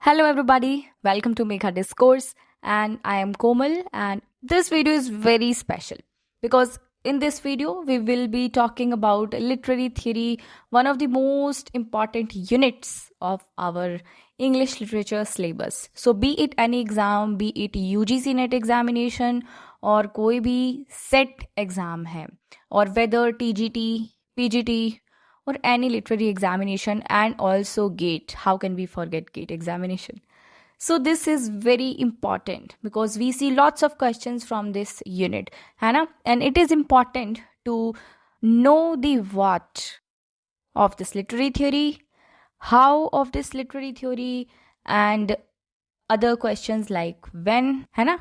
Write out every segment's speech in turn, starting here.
Hello everybody, welcome to Megha Discourse and I am Komal and this video is very special because in this video we will be talking about literary theory, one of the most important units of our English literature syllabus. So be it any exam, be it UGC NET examination और कोई भी set exam है or whether TGT, PGT or any literary examination and also GATE. How can we forget GATE examination? So this is very important because we see lots of questions from this unit, है and it is important to know the what of this literary theory, how of this literary theory, and other questions like when, है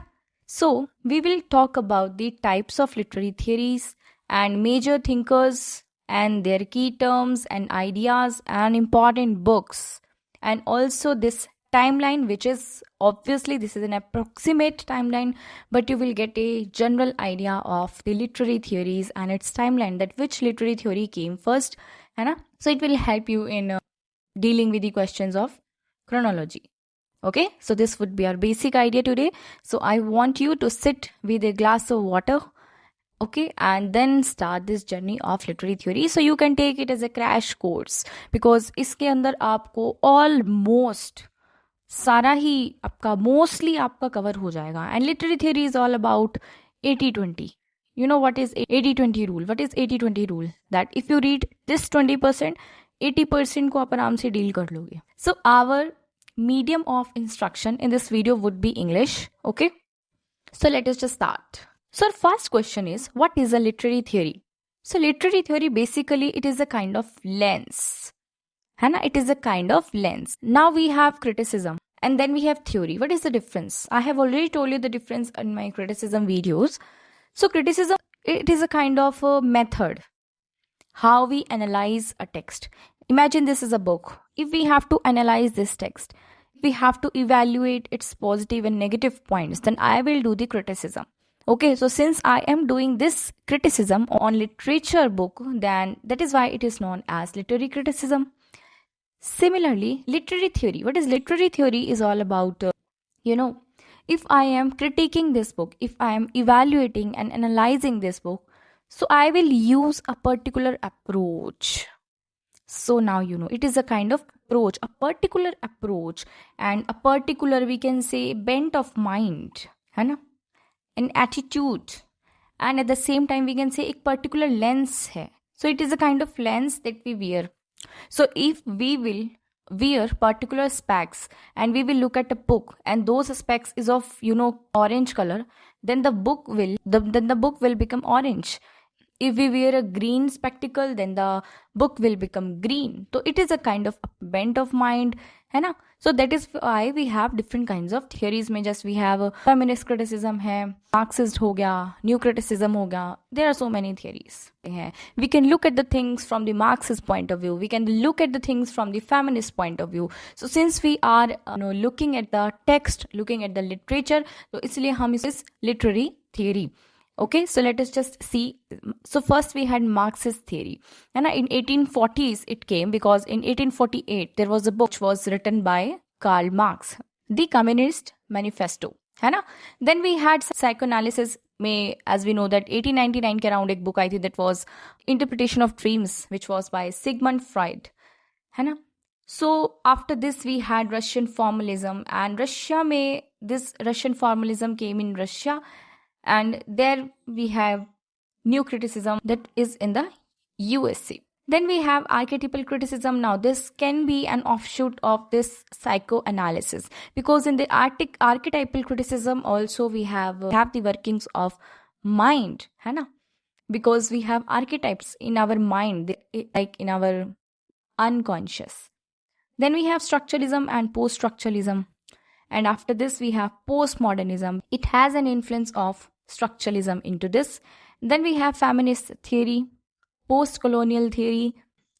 So we will talk about the types of literary theories and major thinkers and their key terms and ideas and important books, and also this timeline, which is obviously this is an approximate timeline, but you will get a general idea of the literary theories and its timeline, that which literary theory came first, so it will help you in dealing with the questions of chronology. Okay, so this would be our basic idea today. So I want you to sit with a glass of water, okay, and then start this journey of literary theory. So you can take it as a crash course because इसके अंदर आपको almost सारा ही आपका mostly आपका cover हो जाएगा. And literary theory is all about 80-20. You know what is 80-20 rule? What is 80-20 rule? That if you read this 20%, 80% को आप आराम से deal कर लोगे. So our medium of instruction in this video would be English, okay? So let us just start. So our first question is, what is a literary theory? So literary theory, basically it is a kind of lens. It is a kind of lens. Now we have criticism and then we have theory. What is the difference? I have already told you the difference in my criticism videos. So criticism, it is a kind of a method. How we analyze a text. Imagine this is a book. If we have to analyze this text, we have to evaluate its positive and negative points, then I will do the criticism. Okay, so since I am doing this criticism on literature book, then that is why it is known as literary criticism. Similarly, literary theory. What is literary theory is all about, if I am critiquing this book, if I am evaluating and analyzing this book, so I will use a particular approach. So now you know, it is a kind of approach, a particular approach and a particular, we can say, bent of mind, an attitude, and at the same time we can say a particular lens hai. So it is a kind of lens that we wear. So if we will wear particular specs and we will look at a book and those specs is of orange color, then the book will become orange. If we wear a green spectacle, then the book will become green. So it is a kind of bent of mind, है So that is why we have different kinds of theories. में just we have feminist criticism है, Marxist हो गया, new criticism हो गया. There are so many theories. We can look at the things from the Marxist point of view. We can look at the things from the feminist point of view. So since we are looking at the text, looking at the literature, so इसलिए हम इस literary theory. Okay, so let us just see. So first we had Marxist theory. And in 1840s it came because in 1848 there was a book which was written by Karl Marx, The Communist Manifesto. Then we had psychoanalysis. As we know that 1899 ke around ek book आई थी that was Interpretation of Dreams, which was by Sigmund Freud. So after this we had Russian formalism, and this Russian formalism came in Russia. And there we have new criticism that is in the USA. Then we have archetypal criticism. Now this can be an offshoot of this psychoanalysis, because in the archetypal criticism also we have the workings of mind, because we have archetypes in our mind, like in our unconscious. Then we have structuralism and post-structuralism. And after this, we have postmodernism. It has an influence of structuralism into this. Then we have feminist theory, post-colonial theory,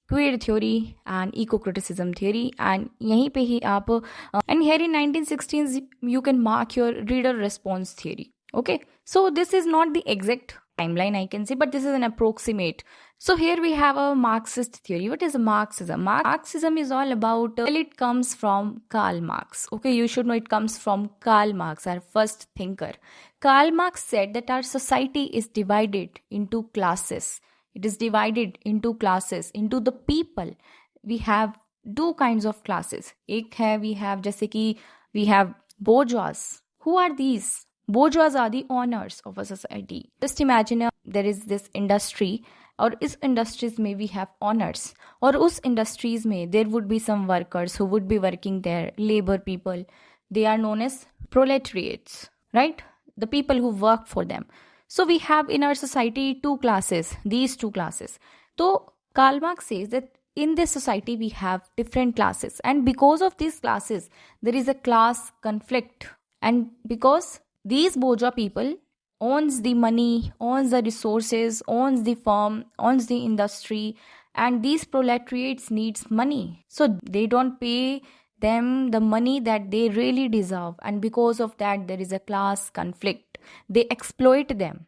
queer theory, and ecocriticism theory. And yahi pe hi aap, and here in 1916s, you can mark your reader response theory. Okay, so this is not the exact timeline, I can say, but this is an approximate. So here we have a Marxist theory. What is Marxism? Marxism is all about, well, it comes from Karl Marx. Okay, you should know it comes from Karl Marx, our first thinker. Karl Marx said that our society is divided into classes. It is divided into classes, into the people. We have two kinds of classes. एक है, we have जैसे कि we have bourgeois. Who are these? Bourgeois are the owners of a society. Just imagine there is this industry, और इस industries में we have owners, और उस industries में there would be some workers who would be working there, labor people. They are known as proletariats, right? The people who work for them. So we have in our society two classes, these two classes. So Karl Marx says that in this society we have different classes, and because of these classes there is a class conflict, and because these bourgeois people owns the money, owns the resources, owns the firm, owns the industry, and these proletariats needs money, so they don't pay them the money that they really deserve, and because of that there is a class conflict. They exploit them.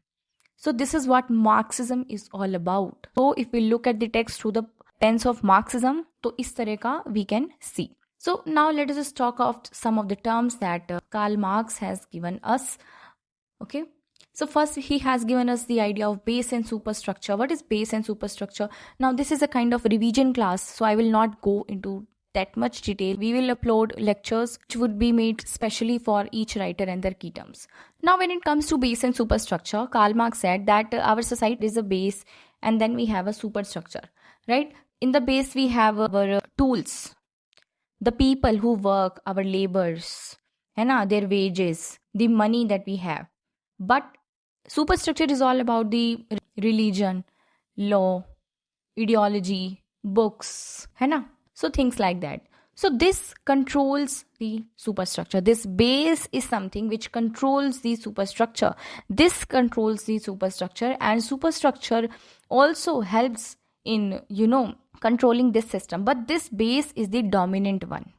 So this is what Marxism is all about. So if we look at the text through the lens of Marxism, तो इस तरह का we can see. So now let us just talk of some of the terms that Karl Marx has given us. Okay. So first he has given us the idea of base and superstructure. What is base and superstructure? Now this is a kind of revision class, so I will not go into that much detail. We will upload lectures which would be made specially for each writer and their key terms. Now when it comes to base and superstructure, Karl Marx said that our society is a base and then we have a superstructure, right? In the base we have our tools, the people who work, our labors, their wages, the money that we have. But superstructure is all about the religion, law, ideology, books, so things like that. So this controls the superstructure. This base is something which controls the superstructure. This controls the superstructure, and superstructure also helps in, controlling this system. But this base is the dominant one.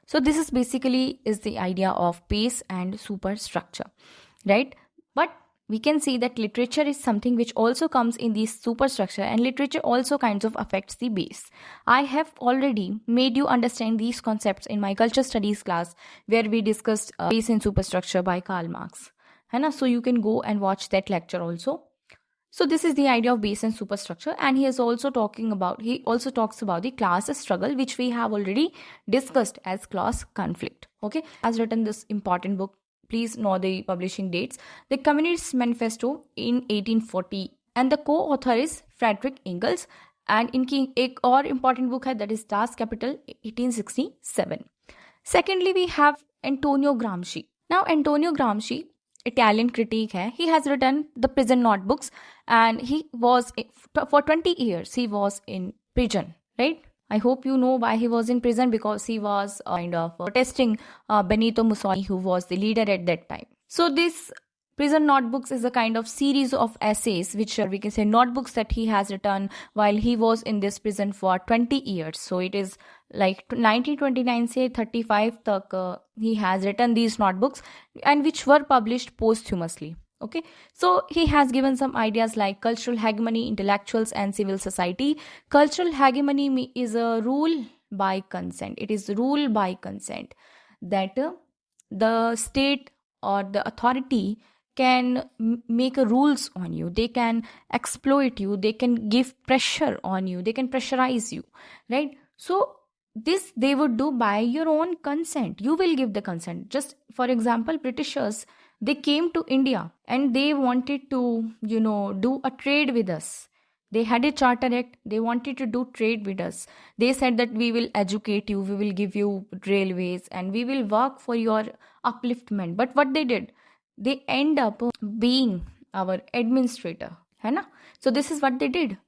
So this is basically is the idea of base and superstructure, right? But we can see that literature is something which also comes in this superstructure, and literature also kinds of affects the base. I have already made you understand these concepts in my culture studies class where we discussed base and superstructure by Karl Marx. So you can go and watch that lecture also. So this is the idea of base and superstructure, and he also talks about the class struggle, which we have already discussed as class conflict. Okay, has written this important book. Please know the publishing dates. The Communist Manifesto in 1840, and the co-author is Frederick Engels, and इनकी एक और important book है, that is Das Kapital 1867. Secondly, we have Antonio Gramsci. Now Antonio Gramsci, Italian critic hai, he has written the prison notebooks, and he was for 20 years he was in prison, right? I hope you know why he was in prison, because he was kind of protesting Benito Mussolini, who was the leader at that time. So this prison notebooks is a kind of series of essays, which we can say notebooks that he has written while he was in this prison for 20 years. So it is like 1929 se 35 tak he has written these notebooks, and which were published posthumously. Okay, so he has given some ideas like cultural hegemony, intellectuals, and civil society. Cultural hegemony is a rule by consent. It is rule by consent, that the state or the authority can make rules on you. They can exploit you. They can give pressure on you. They can pressurize you, right? So this they would do by your own consent. You will give the consent. Just for example, Britishers, they came to India and they wanted to, do a trade with us. They had a charter act. They wanted to do trade with us. They said that we will educate you, we will give you railways, and we will work for your upliftment. But what they did, they end up being our administrator. So this is what they did.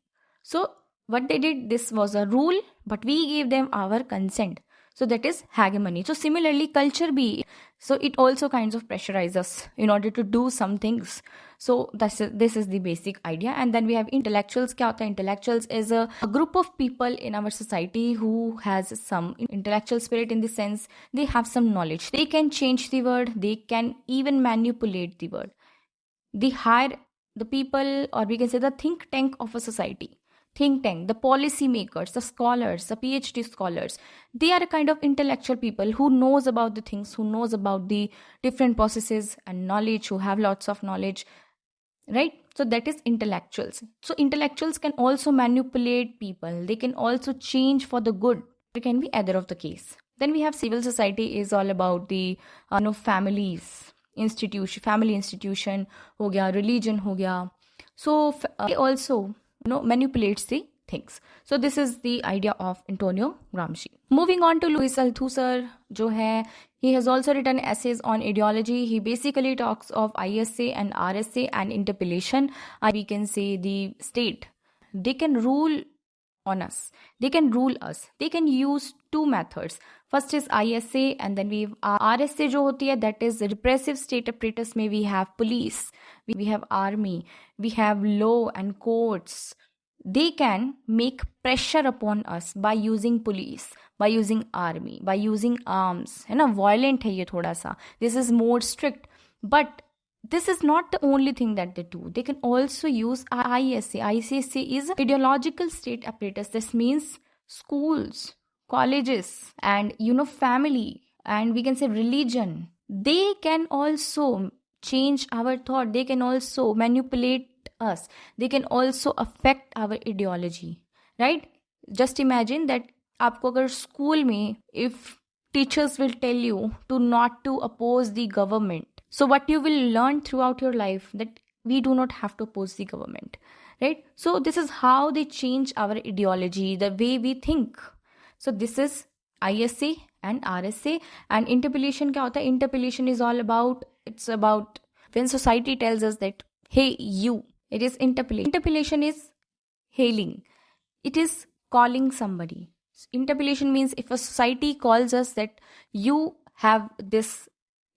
So what they did, this was a rule, but we gave them our consent. So that is hegemony. So similarly, culture be, so it also kinds of pressurizes us in order to do some things. So this is the basic idea. And then we have intellectuals. Kya hota hai? Intellectuals is a group of people in our society who has some intellectual spirit, in the sense they have some knowledge. They can change the word. They can even manipulate the word. The higher the people, or we can say the think tank of a society. Think tank, the policy makers, the scholars, the PhD scholars, they are a kind of intellectual people who knows about the things, who knows about the different processes and knowledge, who have lots of knowledge, right? So that is intellectuals. So intellectuals can also manipulate people. They can also change for the good. It can be either of the case. Then we have civil society is all about the families, institution, family institution ho gaya, religion ho gaya. So it also manipulates the things. So this is the idea of Antonio Gramsci. Moving on to Louis Althusser, jo hai, he has also written essays on ideology. He basically talks of ISA and RSA and interpellation. We can say the state, they can rule on us. They can rule us. They can use two methods. First is ISA, and then we have RSA jo hoti hai, that is repressive state apparatus. May we have police, we have army, we have law and courts. They can make pressure upon us by using police, by using army, by using arms. है ना, violent है ये थोड़ा सा. This is more strict. But this is not the only thing that they do. They can also use ISA. ISA is ideological state apparatus. This means schools, colleges, and family, and we can say religion. They can also change our thought. They can also manipulate us. They can also affect our ideology, right? Just imagine that आपको अगर school में, if teachers will tell you to not to oppose the government, so what you will learn throughout your life that we do not have to oppose the government, right? So this is how they change our ideology, the way we think. So this is ISA and RSA. And interpellation क्या होता है? Interpellation is all about, it's about when society tells us that, hey, you, it is interpellation. Interpellation is hailing. It is calling somebody. Interpellation means if a society calls us that you have this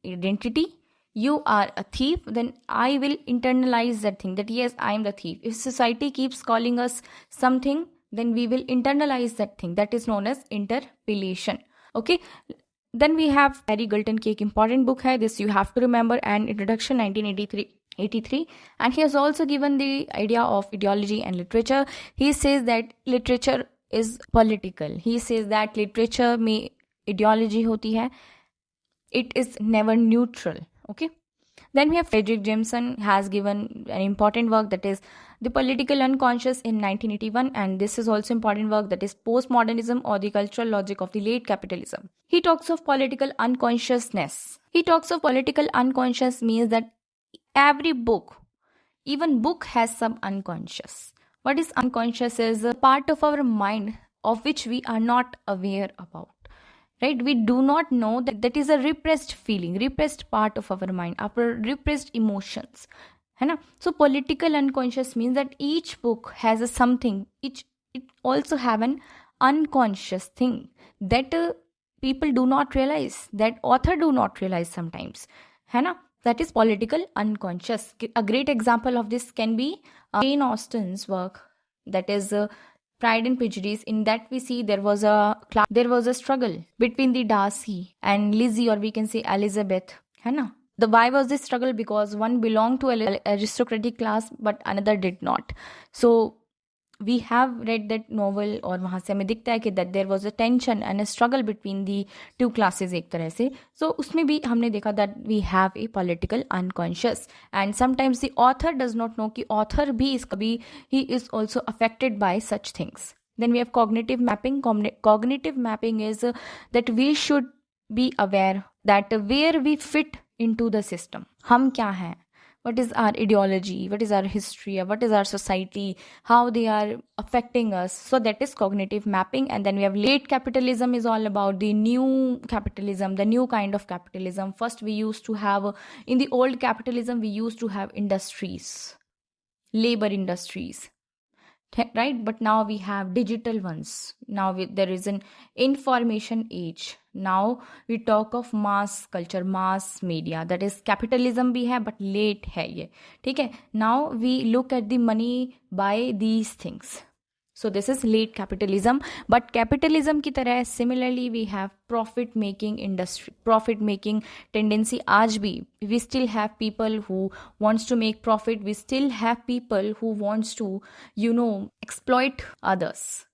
identity, you are a thief, then I will internalize that thing, that yes, I am the thief. If society keeps calling us something, then we will internalize that thing. That is known as interpellation. Okay. Then we have Harry Galton की एक important book है, this you have to remember, and Introduction 1983, and he has also given the idea of ideology and literature. He says that literature is political. He says that literature में ideology होती है. It is never neutral. Okay. Then we have Frederick Jameson has given an important work, that is The Political Unconscious in 1981, and this is also important work, that is Postmodernism or the Cultural Logic of the Late Capitalism. He talks of political unconsciousness. He talks of political unconscious means that every book, even book, has some unconscious. What is unconscious is a part of our mind of which we are not aware about. Right? We do not know that that is a repressed feeling, repressed part of our mind, our repressed emotions. है ना? So political unconscious means that each book has a something, it also have an unconscious thing that people do not realize, that author do not realize sometimes. है ना? That is political unconscious. A great example of this can be Jane Austen's work, that is Pride and Prejudice. In that we see there was a struggle between the Darcy and Lizzie, or we can say Elizabeth. है ना? Why was this struggle? Because one belonged to an aristocratic class but another did not. So we have read that novel, और वहाँ से हमें दिखता है कि that there was a tension and a struggle between the two classes एक तरह से. So उसमें भी हमने देखा that we have a political unconscious, and sometimes the author does not know कि author भी इसका भी he is also affected by such things. Then we have cognitive mapping. Cognitive mapping is that we should be aware that where we fit into the system. हम क्या हैं? What is our ideology? What is our history? What is our society? How they are affecting us? So that is cognitive mapping. And then we have late capitalism is all about the new capitalism, the new kind of capitalism. First we used to have, in the old capitalism, we used to have industries, labor industries. Right? But now we have digital ones. Now there is an information age. Now we talk of mass culture, mass media. That is capitalism भी है, but late है ये. ठीक है? Now we look at the money by these things. So this is late capitalism. But capitalism की तरह similarly we have profit making industry, profit making tendency. आज भी we still have people who wants to make profit. We still have people who wants to exploit others,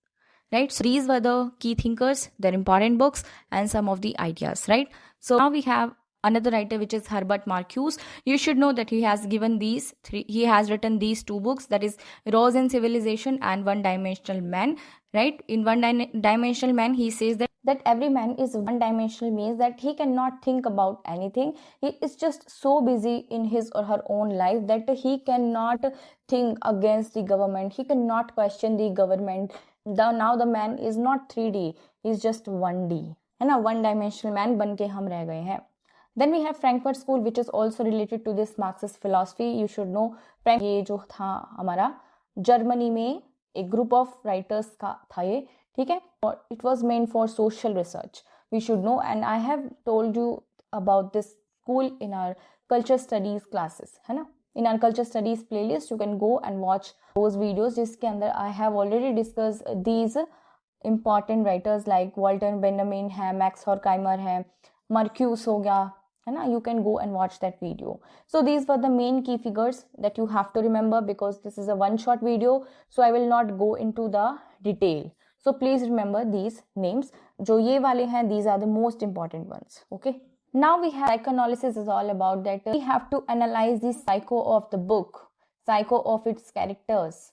right? So these were the key thinkers, their important books, and some of the ideas, right? So now we have another writer, which is Herbert Marcuse. You should know that he has written these two books, that is Rose and Civilization and One Dimensional Man, right? In One Dimensional Man, he says that every man is one dimensional, means that he cannot think about anything. He is just so busy in his or her own life that he cannot think against the government. He cannot question the government. Now the man is not 3D, he is just 1D, है ना? One dimensional man बन के हम रह गए हैं. Then we have Frankfurt School, which is also related to this Marxist philosophy. You should know, ये जो था हमारा जर्मनी में एक group of writers का था ये, ठीक है? It was meant for social research. We should know, and I have told you about this school in our culture studies classes, है ना? In our culture studies playlist, you can go and watch those videos, जिसके अंदर I have already discussed these important writers like Walter Benjamin है, Max Horkheimer है, Marcuse हो गया, है ना? You can go and watch that video. So these were the main key figures that you have to remember, because this is a one shot video, so I will not go into the detail. So please remember these names. जो ये वाले हैं, these are the most important ones. Okay. Now we have psychoanalysis is all about that. We have to analyze the psycho of the book, psycho of its characters,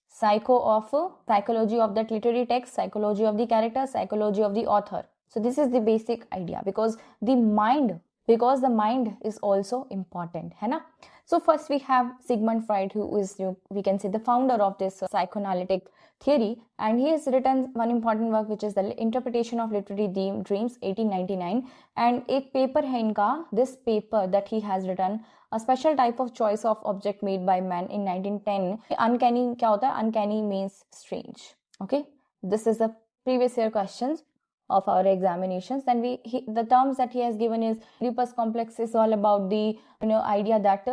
psychology of that literary text, psychology of the character, psychology of the author. So this is the basic idea, because the mind is also important, है ना? So first we have Sigmund Freud, who is, we can say, the founder of this psychoanalytic theory, and he has written one important work, which is the Interpretation of Literary Dreams, 1899, and एक paper है इनका, this paper that he has written, a special type of choice of object made by man in 1910. Uncanny क्या होता है? Uncanny means strange. Okay, this is the previous year questions of our examinations. Then the terms that he has given is Oedipus complex is all about the idea that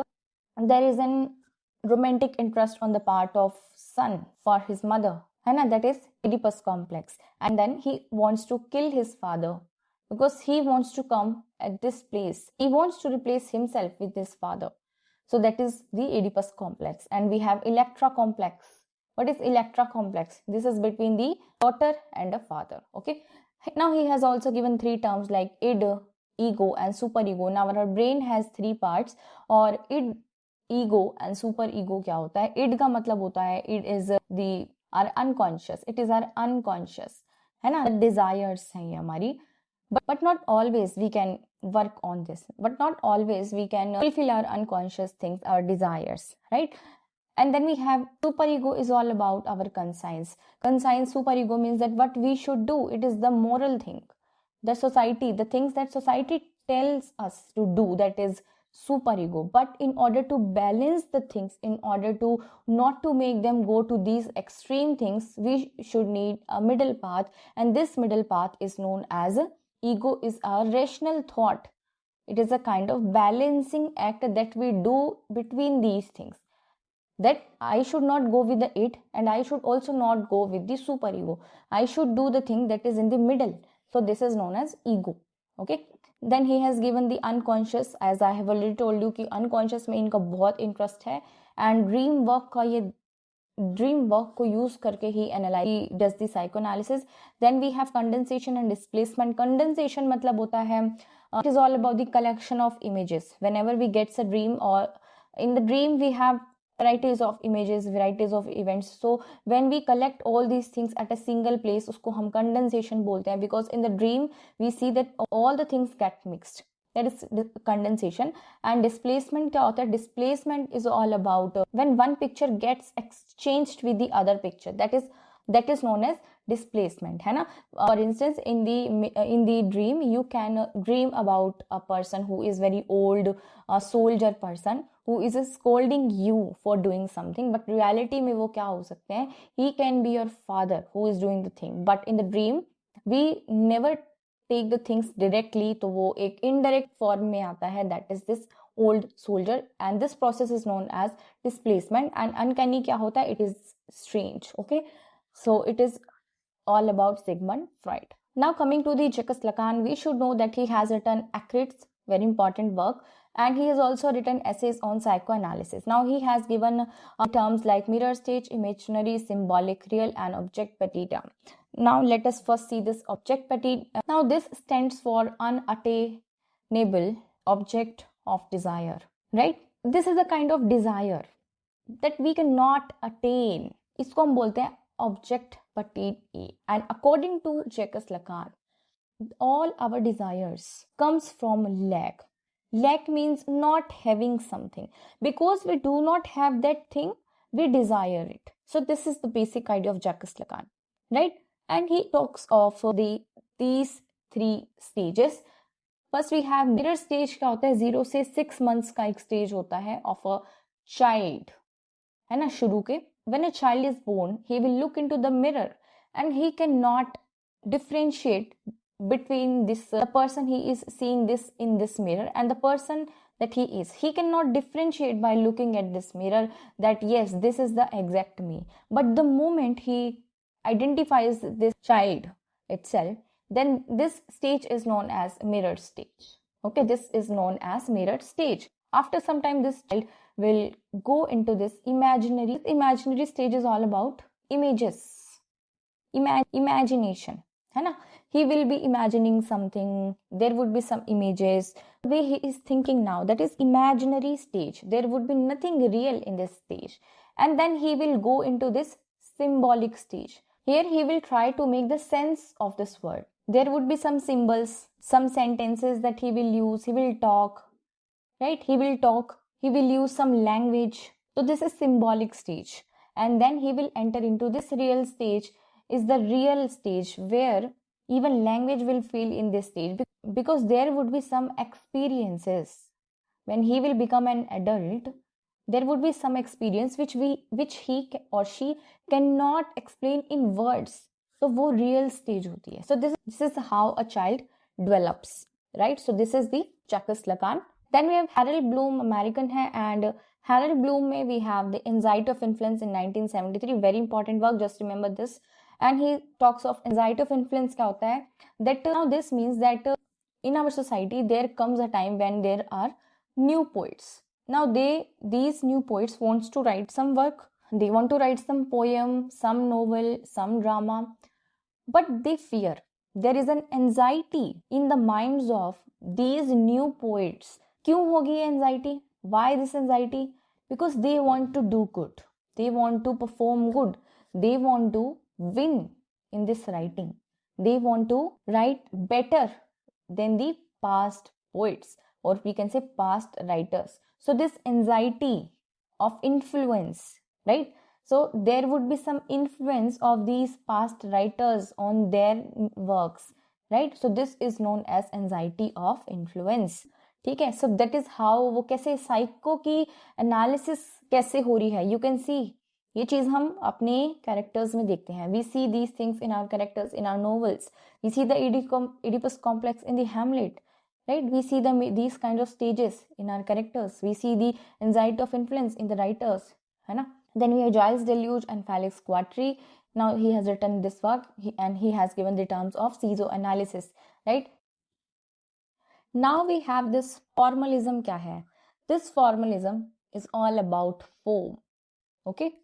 there is an romantic interest on the part of son for his mother, and that is Oedipus complex. And then he wants to kill his father because he wants to come at this place. He wants to replace himself with his father. So that is the Oedipus complex. And we have Electra complex. What is Electra complex? This is between the daughter and a father. Okay. Now he has also given three terms like id, ego and superego. Now our brain has three parts, और id, ego and superego क्या होता है? id का मतलब होता है, id is our unconscious. It is our unconscious, है ना? Desires हैं ये हमारी. But not always we can work on this. But not always we can fulfill our unconscious things, our desires, right? And then we have superego is all about our conscience. Conscience, superego means that what we should do. It is the moral thing. The society, the things that society tells us to do, that is superego. But in order to balance the things, in order to not to make them go to these extreme things, we should need a middle path. And this middle path is known as ego, is our rational thought. It is a kind of balancing act that we do between these things. That I should not go with the it, and I should also not go with the superego. I should do the thing that is in the middle. So this is known as ego. Okay. Then he has given the unconscious, as I have already told you कि unconscious में इनका बहुत interest है, and dream work का ये dream work को use करके ही analyze, does the psychoanalysis. Then we have condensation and displacement. Condensation मतलब होता है it is all about the collection of images. Whenever we get a dream, or in the dream we have varieties of images, varieties of events. So when we collect all these things at a single place, उसको हम condensation बोलते हैं, because in the dream we see that all the things get mixed. That is condensation. And displacement क्या होता है? Displacement is all about when one picture gets exchanged with the other picture. That is known as displacement, है ना? For instance, in the dream you can dream about a person who is very old, a soldier person who is scolding you for doing something, but reality में वो क्या हो सकते हैं? He can be your father who is doing the thing. But in the dream we never take the things directly, तो वो एक indirect form में आता है, that is this old soldier, and this process is known as displacement. And uncanny क्या होता है? It is strange. Okay. So it is all about Sigmund Freud. Now coming to the Jacques Lacan, we should know that he has written Ecocriticism, very important work, and he has also written essays on psychoanalysis. Now he has given terms like mirror stage, imaginary, symbolic, real, and object petita. Now let us first see this object petita. Now this stands for unattainable object of desire, right? This is a kind of desire that we cannot attain. इसको हम बोलते हैं object petite A. And according to Jacques Lacan, all our desires comes from lack. Lack means not having something. Because we do not have that thing, we desire it. So this is the basic idea of Jacques Lacan, right? And he talks of these three stages. First we have mirror stage. क्या होता है? 0 से 6 months का एक stage होता है of a child, है ना, शुरू के. When a child is born, he will look into the mirror and he cannot differentiate between this the person he is seeing this in this mirror and the person that he is. He cannot differentiate by looking at this mirror that yes, this is the exact me. But the moment he identifies this child itself, then this stage is known as mirror stage. Okay, this is known as mirror stage. After some time, this child will go into this imaginary stage is all about images, imagination, है ना? He will be imagining something, there would be some images, the way he is thinking now, that is imaginary stage. There would be nothing real in this stage. And then he will go into this symbolic stage. Here he will try to make the sense of this word. There would be some symbols, some sentences that he will use. He will talk, right? He will use some language. So this is symbolic stage. And then he will enter into this real stage, is the real stage where even language will feel in this stage, because there would be some experiences. When he will become an adult, there would be some experience which he or she cannot explain in words. So वो real stage होती है. So this is how a child develops, right? So this is the Jacques Lacan. Then we have Harold Bloom, American है, and Harold Bloom में we have the Anxiety of Influence in 1973, very important work, just remember this. And he talks of anxiety of influence. क्या होता है? That now this means that in our society there comes a time when there are new poets. Now these new poets wants to write some work. They want to write some poem, some novel, some drama, but they fear. There is an anxiety in the minds of these new poets. क्यों होगी anxiety? Why this anxiety? Because they want to do good. They want to perform good. They want to win in this writing. They want to write better than the past poets, or we can say past writers. So this anxiety of influence, right? So there would be some influence of these past writers on their works, right? So this is known as anxiety of influence. ठीक है? So that is how वो कैसे psycho की analysis कैसे हो रही है. You can see ये चीज हम अपने कैरेक्टर्स में देखते हैं. We see these things in our characters, in our novels. We see the Oedipus complex in the Hamlet, right? We see these kind of stages in our characters. We see the anxiety of influence in the writers, है ना? Then we have Giles Deleuze and Felix Guattari. Now he has written this work and he has given the terms of schizoanalysis, right? Now we have this formalism. क्या है? This formalism is all about form, okay?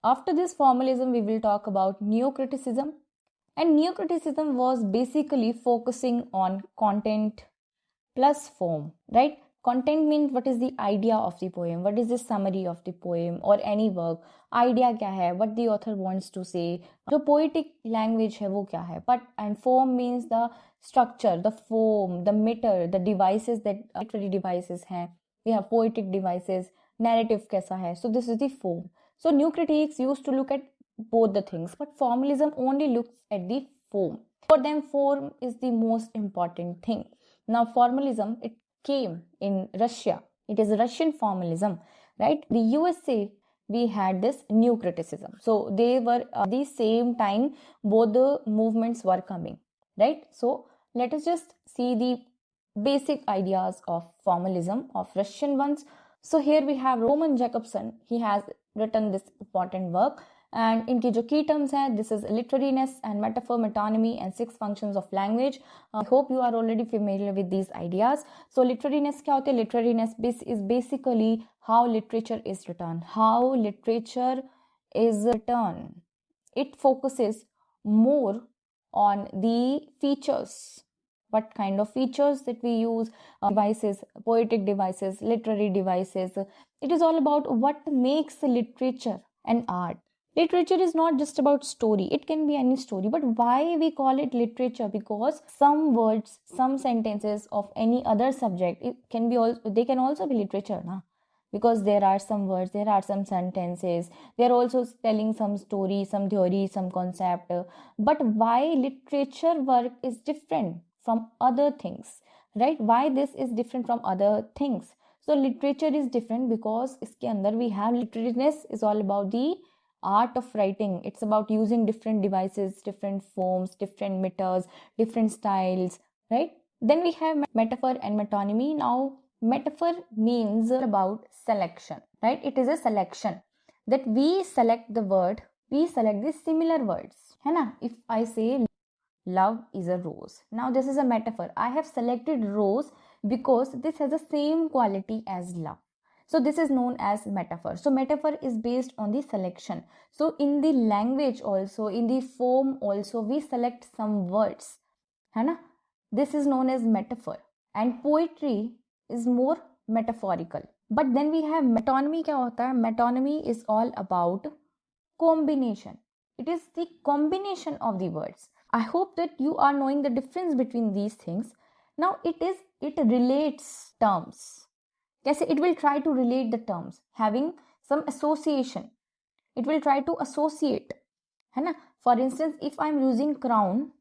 After this formalism, we will talk about neocriticism. And neocriticism was basically focusing on content plus form, right? Content means what is the idea of the poem, what is the summary of the poem or any work. Idea क्या है, what the author wants to say. जो poetic language है वो क्या है. And form means the structure, the form, the matter, the devices that literary devices हैं. We have poetic devices, narrative कैसा है. So this is the form. So new critics used to look at both the things, but formalism only looks at the form. For them, form is the most important thing. Now formalism, it came in Russia. It is Russian formalism, right? The USA, we had this new criticism. So they were at the same time, both the movements were coming, right? So let us just see the basic ideas of formalism of Russian ones. So here we have Roman Jakobson. He has written this important work and इनकी जो की terms हैं, this is literariness and metaphor, metonymy and 6 functions of language. I hope you are already familiar with these ideas. So literariness क्या होती है? Literariness is basically how literature is written. How literature is written. It focuses more on the features. What kind of features that we use, devices, poetic devices, literary devices. It is all about what makes literature an art. Literature is not just about story. It can be any story. But why we call it literature? Because some words, some sentences of any other subject, it can be also, they can also be literature, na? Because there are some words, there are some sentences, they are also telling some story, some theory, some concept. But why literature work is different from other things, right? Why this is different from other things? So literature is different because iske andar we have literariness is all about the art of writing. It's about using different devices, different forms, different methods, different styles, right? Then we have metaphor and metonymy. Now metaphor means about selection, right? It is a selection that we select the word, we select the similar words, है ना? If I say love is a rose, now this is a metaphor. I have selected rose because this has the same quality as love. So this is known as metaphor. So metaphor is based on the selection. So in the language also, in the form also, we select some words, है ना? This is known as metaphor. And poetry is more metaphorical. But then we have metonymy. क्या होता है? Metonymy is all about combination. It is the combination of the words. I hope that you are knowing the difference between these things. Now it relates terms. कैसे? It will try to relate the terms having some association. It will try to associate, है ना? For instance, if I am using crown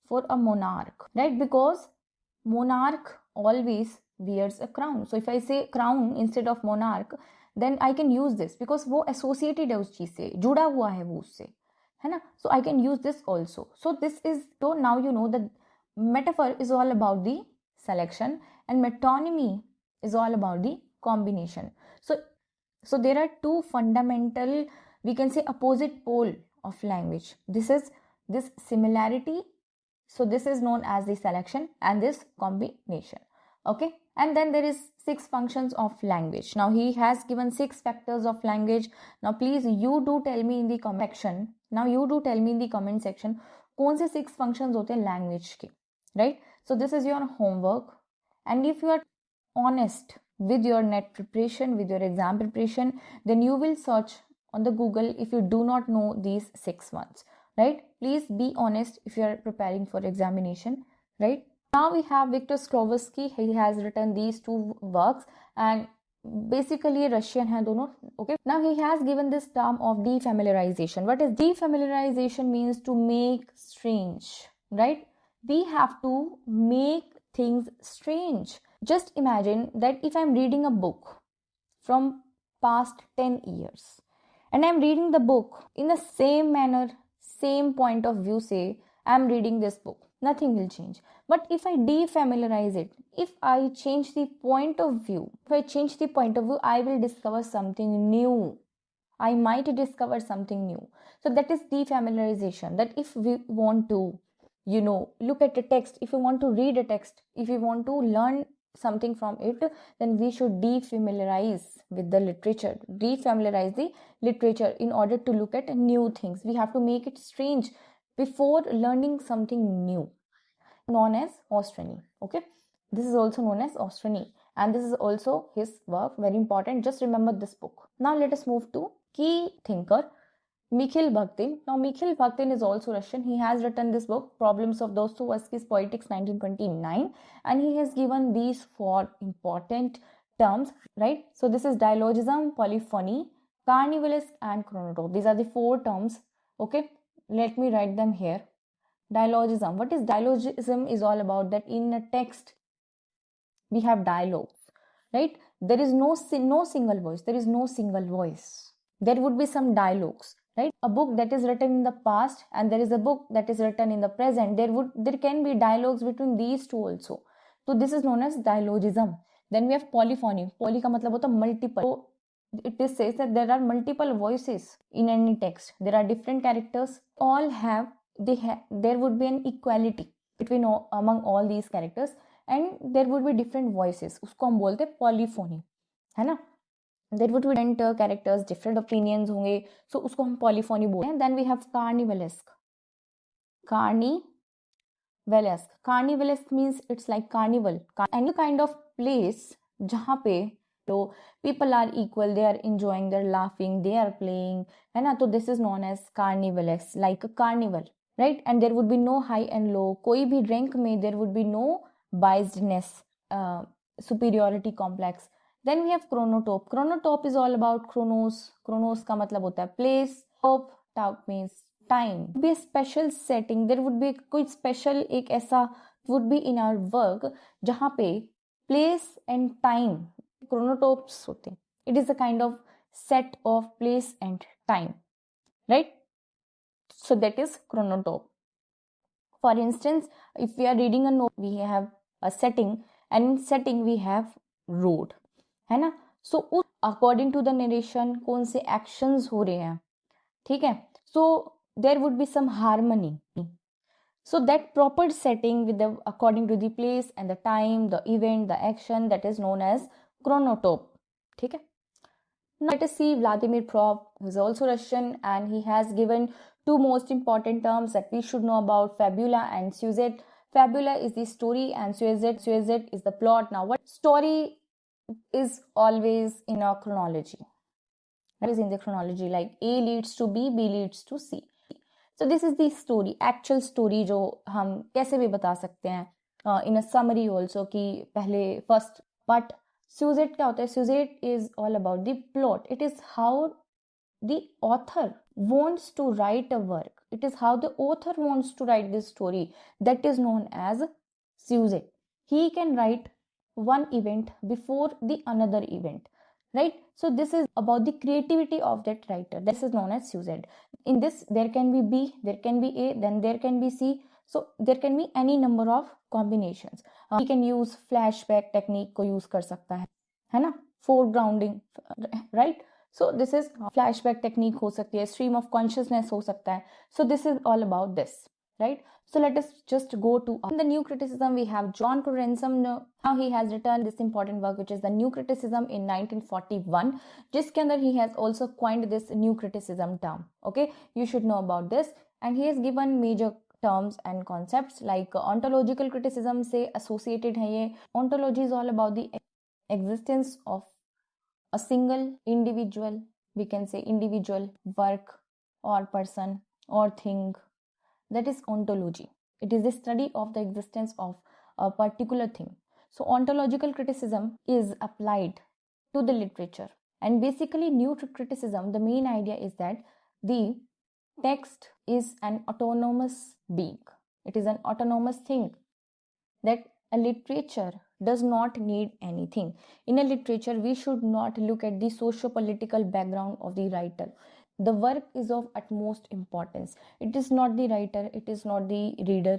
for a monarch, right? Because monarch always wears a crown. So if I say crown instead of monarch, then I can use this because वो associated है उस चीज से, जुड़ा हुआ है वो उससे, है ना? So I can use this also. So this is, so now you know that metaphor is all about the selection and metonymy is all about the combination. So there are two fundamental, we can say, opposite pole of language. This is this similarity. So this is known as the selection and this combination. Okay, and then there is 6 functions of language. Now he has given 6 factors of language. Now please you do tell me in the comment section. Now you do tell me in the comment section कौन से 6 functions होते हैं language के, right? So this is your homework, and if you are honest with your net preparation, with your exam preparation, then you will search on the Google if you do not know these 6 ones, right? Please be honest if you are preparing for examination, right? Now we have Viktor Sklovsky. He has written these 2 works and basically Russian hai dono. Okay. Now he has given this term of defamiliarization. What is defamiliarization? Means to make strange, right? We have to make things strange. Just imagine that if I'm reading a book from past 10 years and I'm reading the book in the same manner, same point of view, say I'm reading this book, nothing will change. But if I defamiliarize it, if I change the point of view, I will discover something new. I might discover something new. So that is defamiliarization. That if we want to, look at a text, if you want to read a text, if you want to learn something from it, then we should defamiliarize with the literature. Defamiliarize the literature in order to look at new things. We have to make it strange before learning something new, known as Ostrany. Okay, this is also known as Ostrany, and this is also his work, very important. Just remember this book. Now let us move to key thinker Mikhail Bakhtin. Now Mikhail Bakhtin is also Russian. He has written this book, Problems of Dostoevsky's Poetics, 1929, and he has given these 4 important terms, right? So this is dialogism, polyphony, carnivalesque and chronology. These are the 4 terms. Okay, let me write them here. Dialogism. What is dialogism? Is all about that in a text we have dialogues, right? There is no single voice. There is no single voice. There would be some dialogues, right? A book that is written in the past and there is a book that is written in the present. There can be dialogues between these two also. So this is known as dialogism. Then we have polyphony. Poly का मतलब होता है multiple. So it says that there are multiple voices in any text. There are different characters. All have there would be an equality between among all these characters, and there would be different voices. उसको हम बोलते हैं polyphony, है ना? There would be different characters, different opinions होंगे, so उसको हम polyphony बोलते हैं. Then we have carnivalesque. Carnivalesque means it's like carnival, any kind of place जहाँ पे तो people are equal, they are enjoying, they are laughing, they are playing, है ना? तो this is known as carnivalesque, like a carnival, right? And there would be no high and low, कोई भी rank में there would be no biasedness, superiority complex. Then we have chronotope. Chronotope is all about chronos. Chronos का मतलब होता है place. Top means time. Be a special setting. There would be कोई special एक ऐसा would be in our work जहाँ पे place and time chronotopes होते हैं. It is a kind of set of place and time, right? So that is chronotope. For instance, if we are reading a novel, we have a setting, and in setting we have road, है ना? So according to the narration कौन से actions हो रहे हैं, ठीक है? So there would be some harmony. So that proper setting with the according to the place and the time, the event, the action, that is known as chronotope. ठीक है? Now let us see Vladimir Prop, who is also Russian, and he has given two most important terms that we should know about: fabula and sujet. Fabula is the story and sujet is the plot. Now what story is always in a chronology? That is in the chronology, like A leads to B, B leads to C. So this is the story, actual story जो हम कैसे भी बता सकते हैं in a summary also कि पहले first. But sujet क्या होता है? Sujet is all about the plot. It is how the author wants to write a work. It is how the author wants to write this story. That is known as sujet. He can write one event before the another event, right? So this is about the creativity of that writer. This is known as sujet. In this, there can be B, there can be A, then there can be C. So there can be any number of combinations. He can use flashback technique को use कर सकता है ना? Foregrounding, right? So this is flashback technique हो सकती है, stream of consciousness हो सकता है. So this is all about this, right? So let us just go to in the new criticism. We have John Ransom. Now he has written this important work, which is the New Criticism in 1941. जिसके अंदर he has also coined this new criticism term. Okay, you should know about this. And he has given major terms and concepts like ontological criticism से associated है ये. Ontology is all about the existence of a single individual, we can say individual, work or person or thing. That is ontology. It is the study of the existence of a particular thing. So ontological criticism is applied to the literature. And basically new criticism, the main idea is that the text is an autonomous being. It is an autonomous thing, that a literature does not need anything. In a literature, we should not look at the socio-political background of the writer. The work is of utmost importance. It is not the writer, it is not the reader.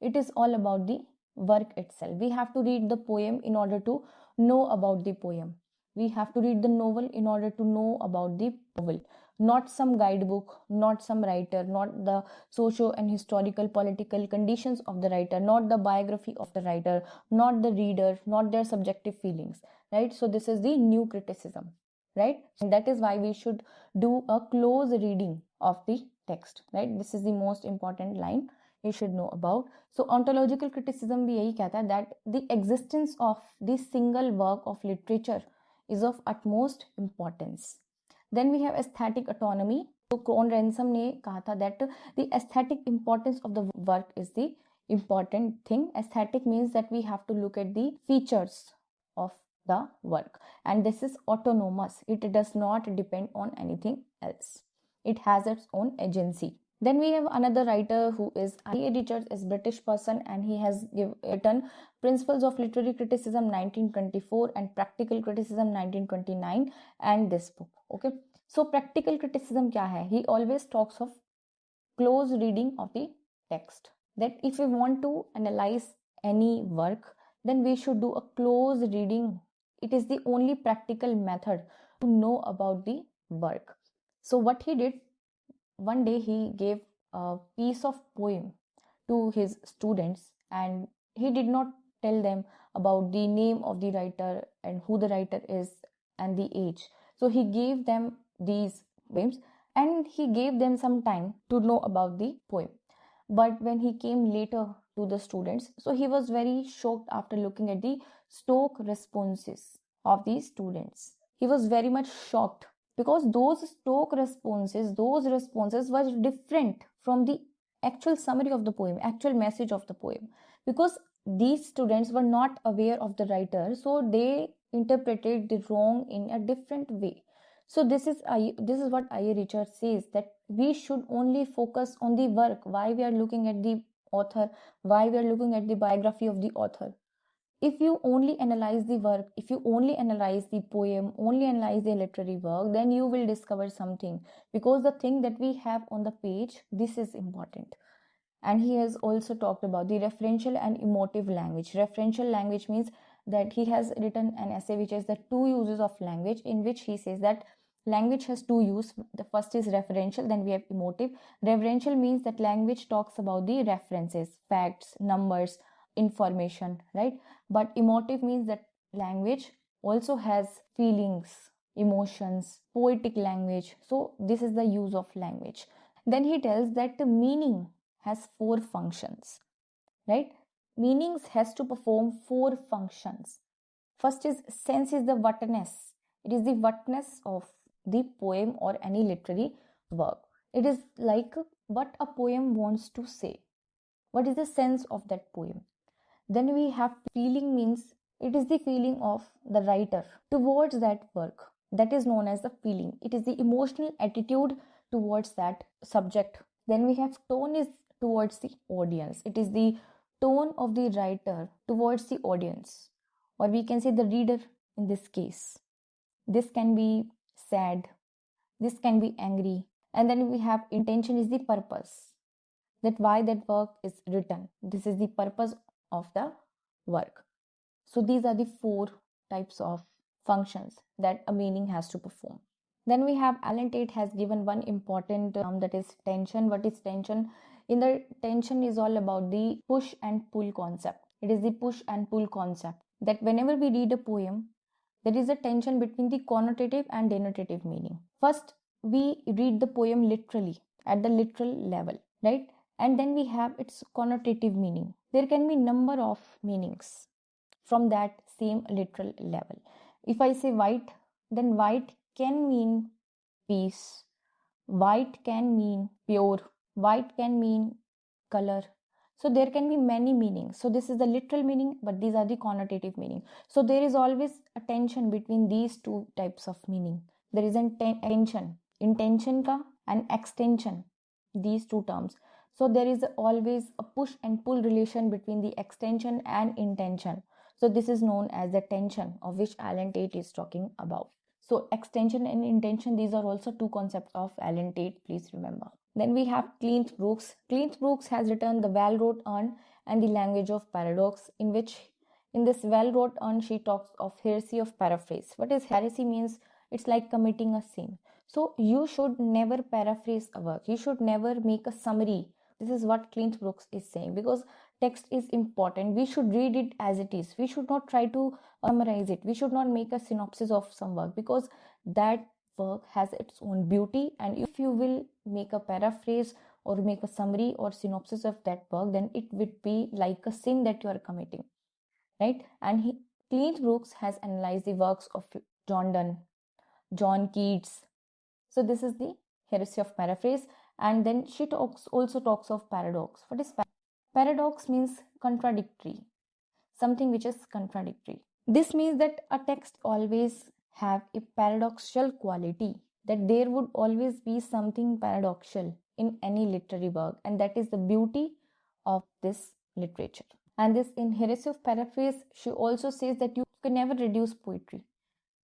It is all about the work itself. We have to read the poem in order to know about the poem. We have to read the novel in order to know about the novel. Not some guidebook, not some writer, not the socio and historical political conditions of the writer, not the biography of the writer, not the reader, not their subjective feelings, right? So this is the new criticism, right? And that is why we should do a close reading of the text, right? This is the most important line you should know about. So ontological criticism भी यही कहता है that the existence of this single work of literature is of utmost importance. Then we have aesthetic autonomy. So John Ransom ने कहा था that the aesthetic importance of the work is the important thing. Aesthetic means that we have to look at the features of the work, and this is autonomous. It does not depend on anything else. It has its own agency. Then we have another writer who is E. Richards, is British person, and he has written Principles of Literary Criticism 1924 and Practical Criticism 1929 and this book. Okay, so practical criticism क्या है? He always talks of close reading of the text. That if we want to analyze any work, then we should do a close reading. It is the only practical method to know about the work. So what he did, one day he gave a piece of poem to his students, and he did not tell them about the name of the writer and who the writer is and the age. So he gave them these poems and he gave them some time to know about the poem. But when he came later to the students, so he was very shocked after looking at the stock responses of the students. He was very much shocked because those stock responses, those responses were different from the actual summary of the poem, actual message of the poem, because these students were not aware of the writer, so they interpreted the wrong in a different way. So this is what I. Richard says, that we should only focus on the work. Why we are looking at the author? Why we are looking at the biography of the author? If you only analyze the work, if you only analyze the poem, only analyze the literary work, then you will discover something, because the thing that we have on the page, this is important. And he has also talked about the referential and emotive language. Referential language means that he has written an essay which is the two uses of language, in which he says that language has two uses. The first is referential, then we have emotive. Referential means that language talks about the references, facts, numbers, information, right? But emotive means that language also has feelings, emotions, poetic language. So this is the use of language. Then he tells that the meaning has four functions, right? Meanings has to perform four functions. First is sense, is the whatness. It is the whatness of the poem or any literary work. It is like what a poem wants to say. What is the sense of that poem? Then we have feeling, means it is the feeling of the writer towards that work. That is known as the feeling. It is the emotional attitude towards that subject. Then we have tone, is towards the audience. It is the tone of the writer towards the audience, or we can say the reader in this case. This can be sad, this can be angry. And then we have intention, is the purpose, that why that work is written. This is the purpose of the work. So these are the four types of functions that a meaning has to perform. Then we have Alan Tate has given one important term, that is tension. What is tension? In the tension is all about the push and pull concept. It is the push and pull concept, that whenever we read a poem, there is a tension between the connotative and denotative meaning. First, we read the poem literally, at the literal level, right? And then we have its connotative meaning. There can be number of meanings from that same literal level. If I say white, then white can mean peace, white can mean pure, white can mean color. So there can be many meanings. So this is the literal meaning, but these are the connotative meaning. So there is always a tension between these two types of meaning. There is a tension, intention ka and extension, these two terms. So there is always a push and pull relation between the extension and intention. So this is known as the tension, of which Alan Tate is talking about. So extension and intention, these are also two concepts of Alan Tate, please remember. Then we have Clint Brooks. Clint Brooks has written The Well-Wrought Urn and the Language of Paradox, in which in this Well-Wrought Urn she talks of heresy of paraphrase. What is heresy? Means it's like committing a sin. So you should never paraphrase a work. You should never make a summary. This is what Clint Brooks is saying, because text is important. We should read it as it is. We should not try to summarize it. We should not make a synopsis of some work, because that work has its own beauty. And if you will make a paraphrase or make a summary or synopsis of that work, then it would be like a sin that you are committing, right? And Clint Brooks has analyzed the works of John Donne, John Keats. So this is the heresy of paraphrase. And then she also talks of paradox. What is paradox? Means contradictory, something which is contradictory. This means that a text always have a paradoxical quality, that there would always be something paradoxical in any literary work, and that is the beauty of this literature. And this in heresy of paraphrase, she also says that you can never reduce poetry.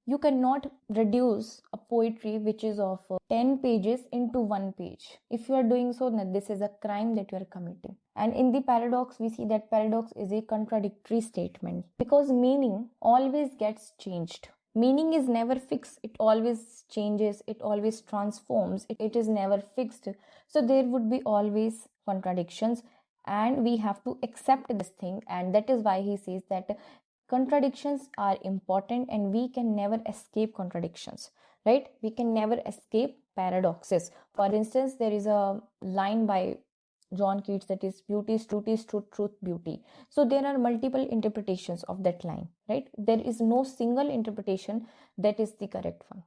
You cannot reduce a poetry which is of 10 pages into 1 page. If you are doing so, then this is a crime that you are committing. And in the paradox, we see that paradox is a contradictory statement, because meaning always gets changed. Meaning is never fixed, it always changes, it always transforms, it is never fixed. So there would be always contradictions, and we have to accept this thing. And that is why he says that contradictions are important and we can never escape contradictions, right? We can never escape paradoxes. For instance, there is a line by John Keats that is beauty is truth, beauty. So there are multiple interpretations of that line, right? There is no single interpretation that is the correct one.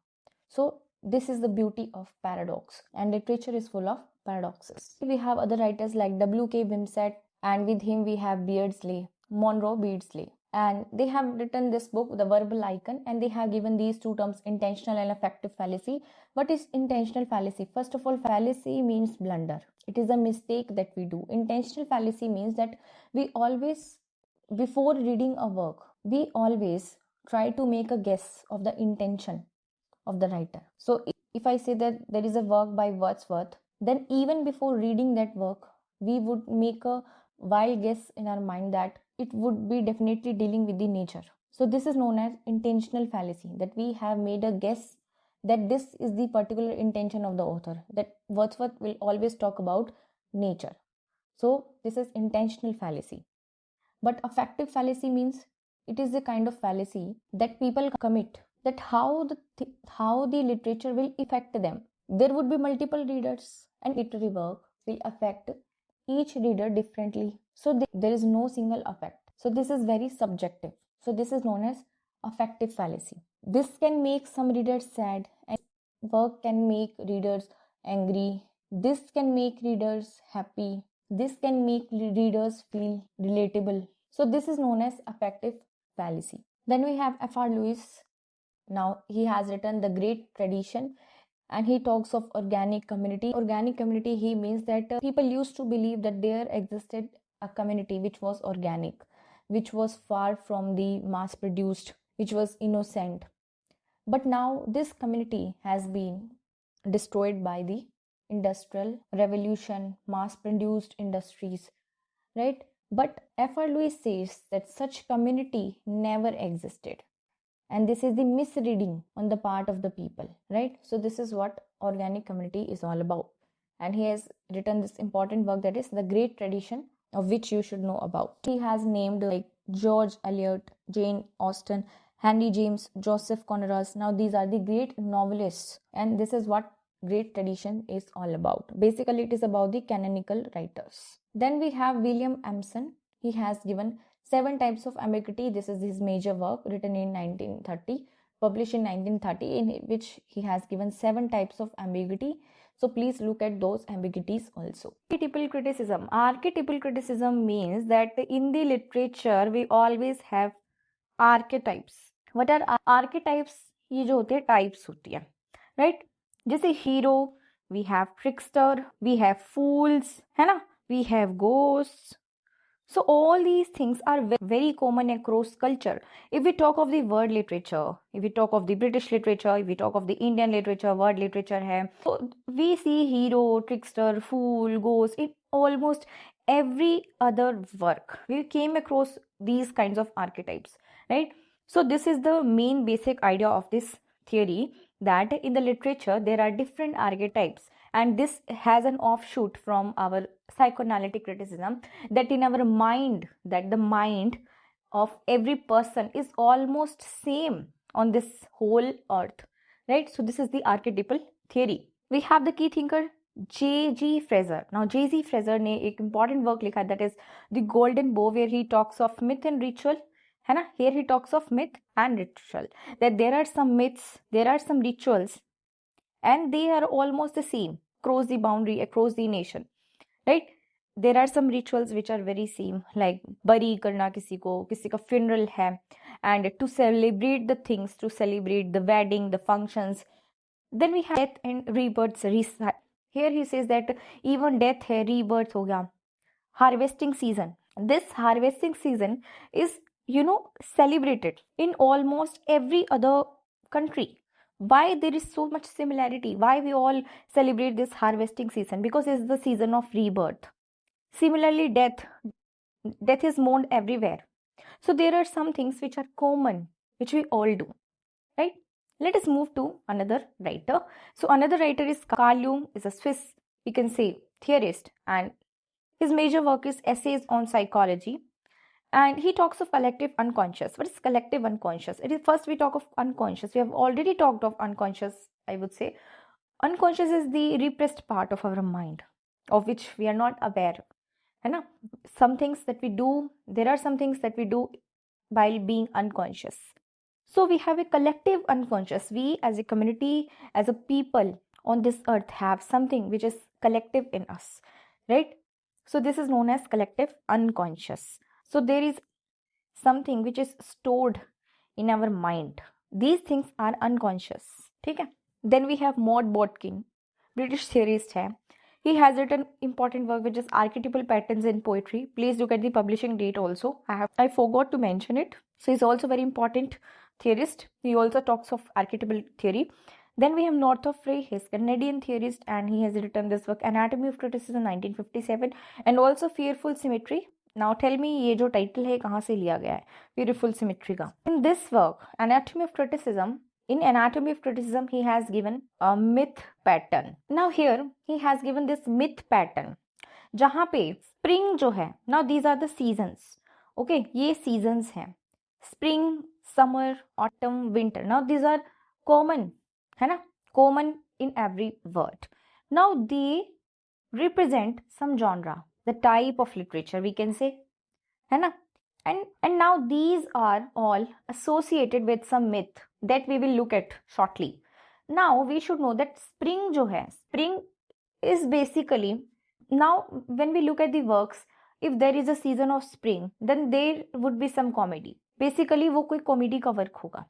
So this is the beauty of paradox, and literature is full of paradoxes. We have other writers like W.K. Wimsatt, and with him we have Beardsley, Monroe Beardsley, and they have written this book, The Verbal Icon, and they have given these two terms, intentional and affective fallacy. What is intentional fallacy? First of all, fallacy means blunder. It is a mistake that we do. Intentional fallacy means that we always, before reading a work, we always try to make a guess of the intention of the writer. So if I say that there is a work by Wordsworth, then even before reading that work, we would make a wild guess in our mind that it would be definitely dealing with the nature. So this is known as intentional fallacy, that we have made a guess that this is the particular intention of the author, that Wordsworth will always talk about nature. So this is intentional fallacy. But affective fallacy means it is the kind of fallacy that people commit, that how the literature will affect them. There would be multiple readers, and literary work will affect each reader differently. So there is no single effect. So this is very subjective. So this is known as affective fallacy. This can make some readers sad, and work can make readers angry. This can make readers happy. This can make readers feel relatable. So this is known as affective fallacy. Then we have F.R. Lewis. Now he has written The Great Tradition, and he talks of organic community. Organic community, he means that people used to believe that there existed a community which was organic, which was far from the mass produced, which was innocent. But now this community has been destroyed by the industrial revolution, mass produced industries, right? But F.R. Lewis says that such community never existed. And this is the misreading on the part of the people, right? So this is what organic community is all about. And he has written this important work, that is The Great Tradition, of which you should know about. He has named like George Eliot, Jane Austen, Henry James, Joseph Conrad. Now these are the great novelists, and this is what Great Tradition is all about. Basically, it is about the canonical writers. Then we have William Emerson. He has given 7 Types of Ambiguity. This is his major work, written in 1930, published in 1930, in which he has given 7 types of ambiguity. So please look at those ambiguities also. Archetypal criticism. Archetypal criticism means that in the literature we always have archetypes. What are archetypes? ये जो होते हैं types होती है, right? जैसे hero, we have trickster, we have fools, है ना? We have ghosts. So all these things are very common across culture. If we talk of the world literature, if we talk of the British literature, if we talk of the Indian literature, world literature hai, so we see hero, trickster, fool, ghost in almost every other work. We came across these kinds of archetypes, right? So this is the main basic idea of this theory, that in the literature there are different archetypes, and this has an offshoot from our psychoanalytic criticism, that in our mind, that the mind of every person is almost same on this whole earth, right? So this is the archetypal theory. We have the key thinker J.G. Fraser. Now J.G. Fraser ने एक important work लिखा, that is The Golden Bow, where he talks of myth and ritual, है ना? Here he talks of myth and ritual, that there are some myths, there are some rituals, and they are almost the same across the boundary, across the nation, right? There are some rituals which are very same, like bury karna किसी का funeral है, and to celebrate the things, to celebrate the wedding, the functions. Then we have death and rebirths. Here he says that even death है, rebirth हो गया. Harvesting season. This harvesting season is, celebrated in almost every other country. Why there is so much similarity? Why we all celebrate this harvesting season? Because it's the season of rebirth. Similarly, death is mourned everywhere. So there are some things which are common, which we all do. right? Let us move to another writer. So another writer is Carl Jung, is a Swiss, we can say, theorist, and his major work is Essays on Psychology. And he talks of collective unconscious. What is collective unconscious? It is, first we talk of unconscious. We have already talked of unconscious, I would say. Unconscious is the repressed part of our mind, of which we are not aware. है Some things that we do, there are some things that we do while being unconscious. So we have a collective unconscious. We as a community, as a people on this earth have something which is collective in us, right? So this is known as collective unconscious. So there is something which is stored in our mind. These things are unconscious. ठीक है? Then we have Maud Botkin, British theorist hai. He has written important work which is Archetypal Patterns in Poetry. Please look at the publishing date also. I forgot to mention it. So he's also very important theorist. He also talks of archetypal theory. Then we have Northrop Frye, he's Canadian theorist, and he has written this work Anatomy of Criticism 1957 and also Fearful Symmetry. Now tell me ये जो title है कहाँ से लिया गया है? Fearful Symmetry का. In this work, Anatomy of Criticism, in Anatomy of Criticism, he has given a myth pattern. Now here, he has given this myth pattern. जहाँ पे spring जो है, now these are the seasons. Okay, ये seasons हैं. Spring, summer, autumn, winter. Now these are common, है ना? Common in every word. Now they represent some genre, the type of literature we can say, है ना? And now these are all associated with some myth that we will look at shortly. Now we should know that spring जो है, spring is basically, now when we look at the works, if there is a season of spring, then there would be some comedy. Basically वो कोई comedy का work होगा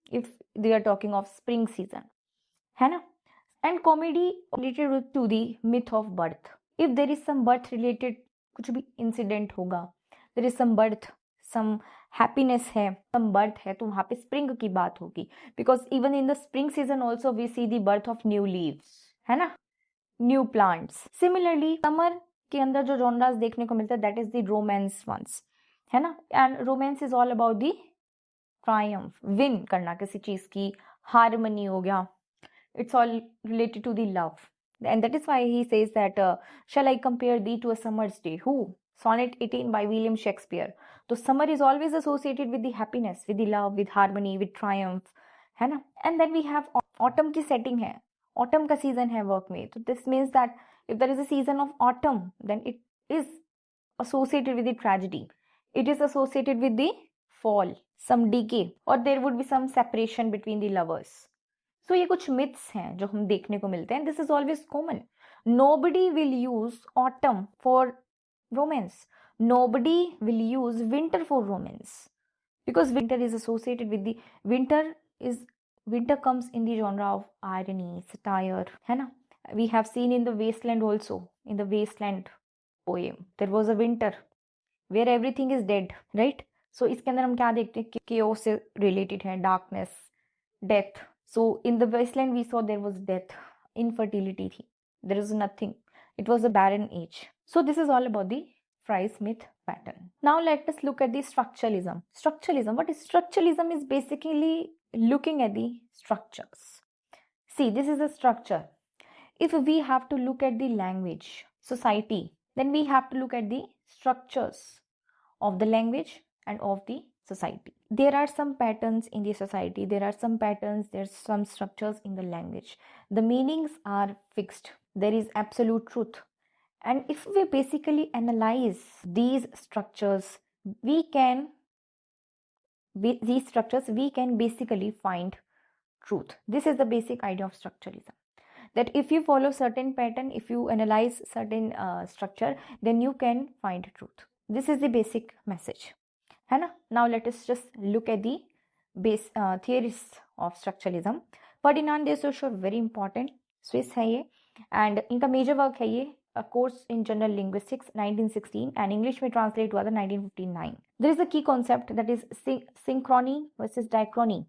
if they are talking of spring season, है ना? And comedy related to the myth of birth. If there is some birth related कुछ भी incident होगा, there is some birth, some happiness है, some birth है, तो वहाँ पे spring की बात होगी. Because even in the spring season also we see the birth of new leaves, है ना? New plants. Similarly, summer के अंदर जो genres देखने को मिलता है, that is the romance ones, है ना? And romance is all about the triumph, win करना किसी चीज की, harmony हो गया. It's all related to the love. And that is why he says that, shall I compare thee to a summer's day? Who? Sonnet 18 by William Shakespeare. So summer is always associated with the happiness, with the love, with harmony, with triumph, है ना? And then we have autumn की setting है. Autumn का season है work में. So this means that if there is a season of autumn, then it is associated with the tragedy. It is associated with the fall, some decay, or there would be some separation between the lovers. So ये कुछ myths हैं जो हम देखने को मिलते हैं. This is always common. Nobody will use autumn for romance. Nobody will use winter for romance, because winter is associated with the winter comes in the genre of irony, satire, है ना? We have seen in the Wasteland also, in the Wasteland poem, there was a winter where everything is dead, right? So इसके अंदर हम क्या देखते हैं? chaos से related है, darkness, death. So in the Wasteland we saw there was death, infertility थी, there is nothing, it was a barren age. So this is all about the Frye's myth pattern. Now let us look at the structuralism. Structuralism, what is structuralism? Is basically looking at the structures. See, this is a structure. If we have to look at the language, society, then we have to look at the structures of the language and of the society. There are some patterns in the society, there are some patterns, there's some structures in the language. The meanings are fixed. There is absolute truth. And if we basically analyze these structures, we can basically find truth. This is the basic idea of structuralism. That if you follow certain pattern, if you analyze certain structure, then you can find truth. This is the basic message. है ना? Now let us just look at the base theorists of structuralism. Ferdinand de Saussure, very important, Swiss है ये, and इनका major work है ये, A Course in General Linguistics 1916, and English में translate हुआ था 1959. There is a key concept, that is synchrony versus diachrony,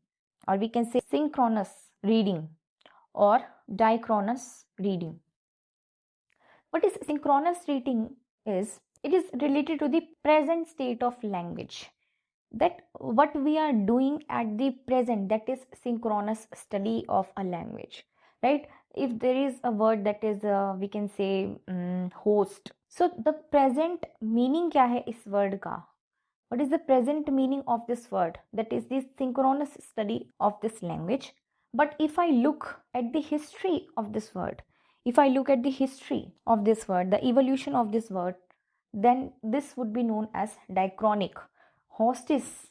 or we can say synchronous reading or diachronous reading. What is synchronous reading is, it is related to the present state of language. that what we are doing at the present, that is synchronous study of a language, right? If there is a word that is we can say host, so the present meaning kya hai is word ka, what is the present meaning of this word, that is the synchronous study of this language. But if I look at the history of this word, if I look at the history of this word, the evolution of this word, then this would be known as diachronic. Hostess,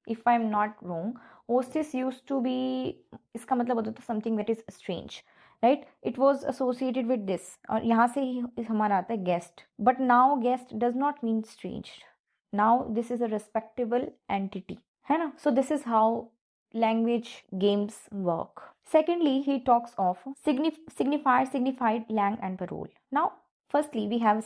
if I'm not wrong, hostess used to be, इसका मतलब होता था something that is strange, right? It was associated with this, और यहाँ से ही हमारा आता है guest, but now guest does not mean strange. Now this is a respectable entity, है ना? So this is how language games work. Secondly, he talks of signifier, signified, lang and parole. Now firstly we have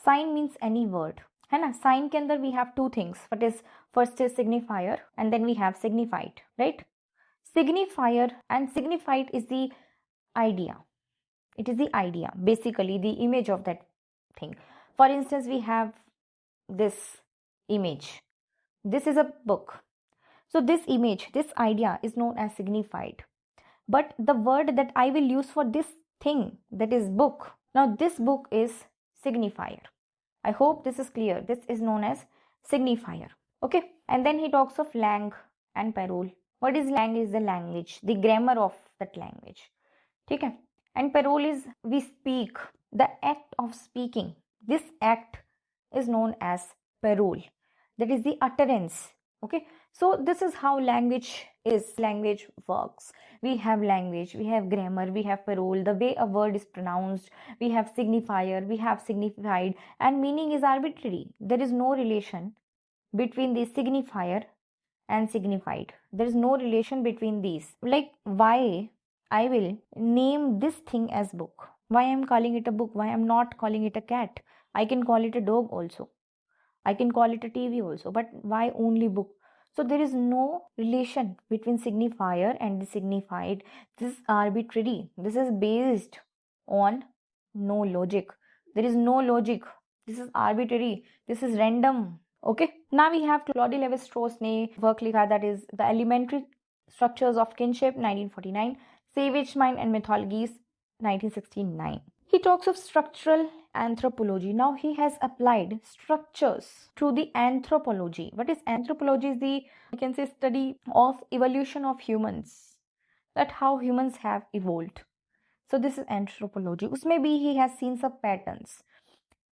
sign, means any word, है ना? Sign के अंदर we have two things. What is first is signifier and then we have signified, right? Signifier and signified is the idea. It is the idea, basically the image of that thing. For instance, we have this image. This is a book. So this image, this idea is known as signified. But the word that I will use for this thing, that is book. Now this book is signifier. I hope this is clear. This is known as signifier. Okay. And then he talks of lang and parole. What is lang? Is the language, the grammar of that language. Okay. And parole is we speak, the act of speaking. This act is known as parole. That is the utterance. Okay. So this is how language works. We have language, we have grammar, we have parole, the way a word is pronounced, we have signifier, we have signified, and meaning is arbitrary. There is no relation between the signifier and signified. There is no relation between these. Like why I will name this thing as book. Why I am calling it a book? Why I am not calling it a cat? I can call it a dog also. I can call it a TV also. But why only book? So there is no relation between signifier and the signified. This is arbitrary. This is based on no logic. There is no logic. This is arbitrary. This is random. Okay. Now we have Claude Lévi-Strauss ने work लिखा, that is The Elementary Structures of Kinship 1949, Savage Mind and Mythologies 1969. He talks of structural anthropology. Now he has applied structures to the anthropology. What is anthropology? Is the, you can say, study of evolution of humans, that how humans have evolved. So this is anthropology. Usme bhi he has seen some patterns.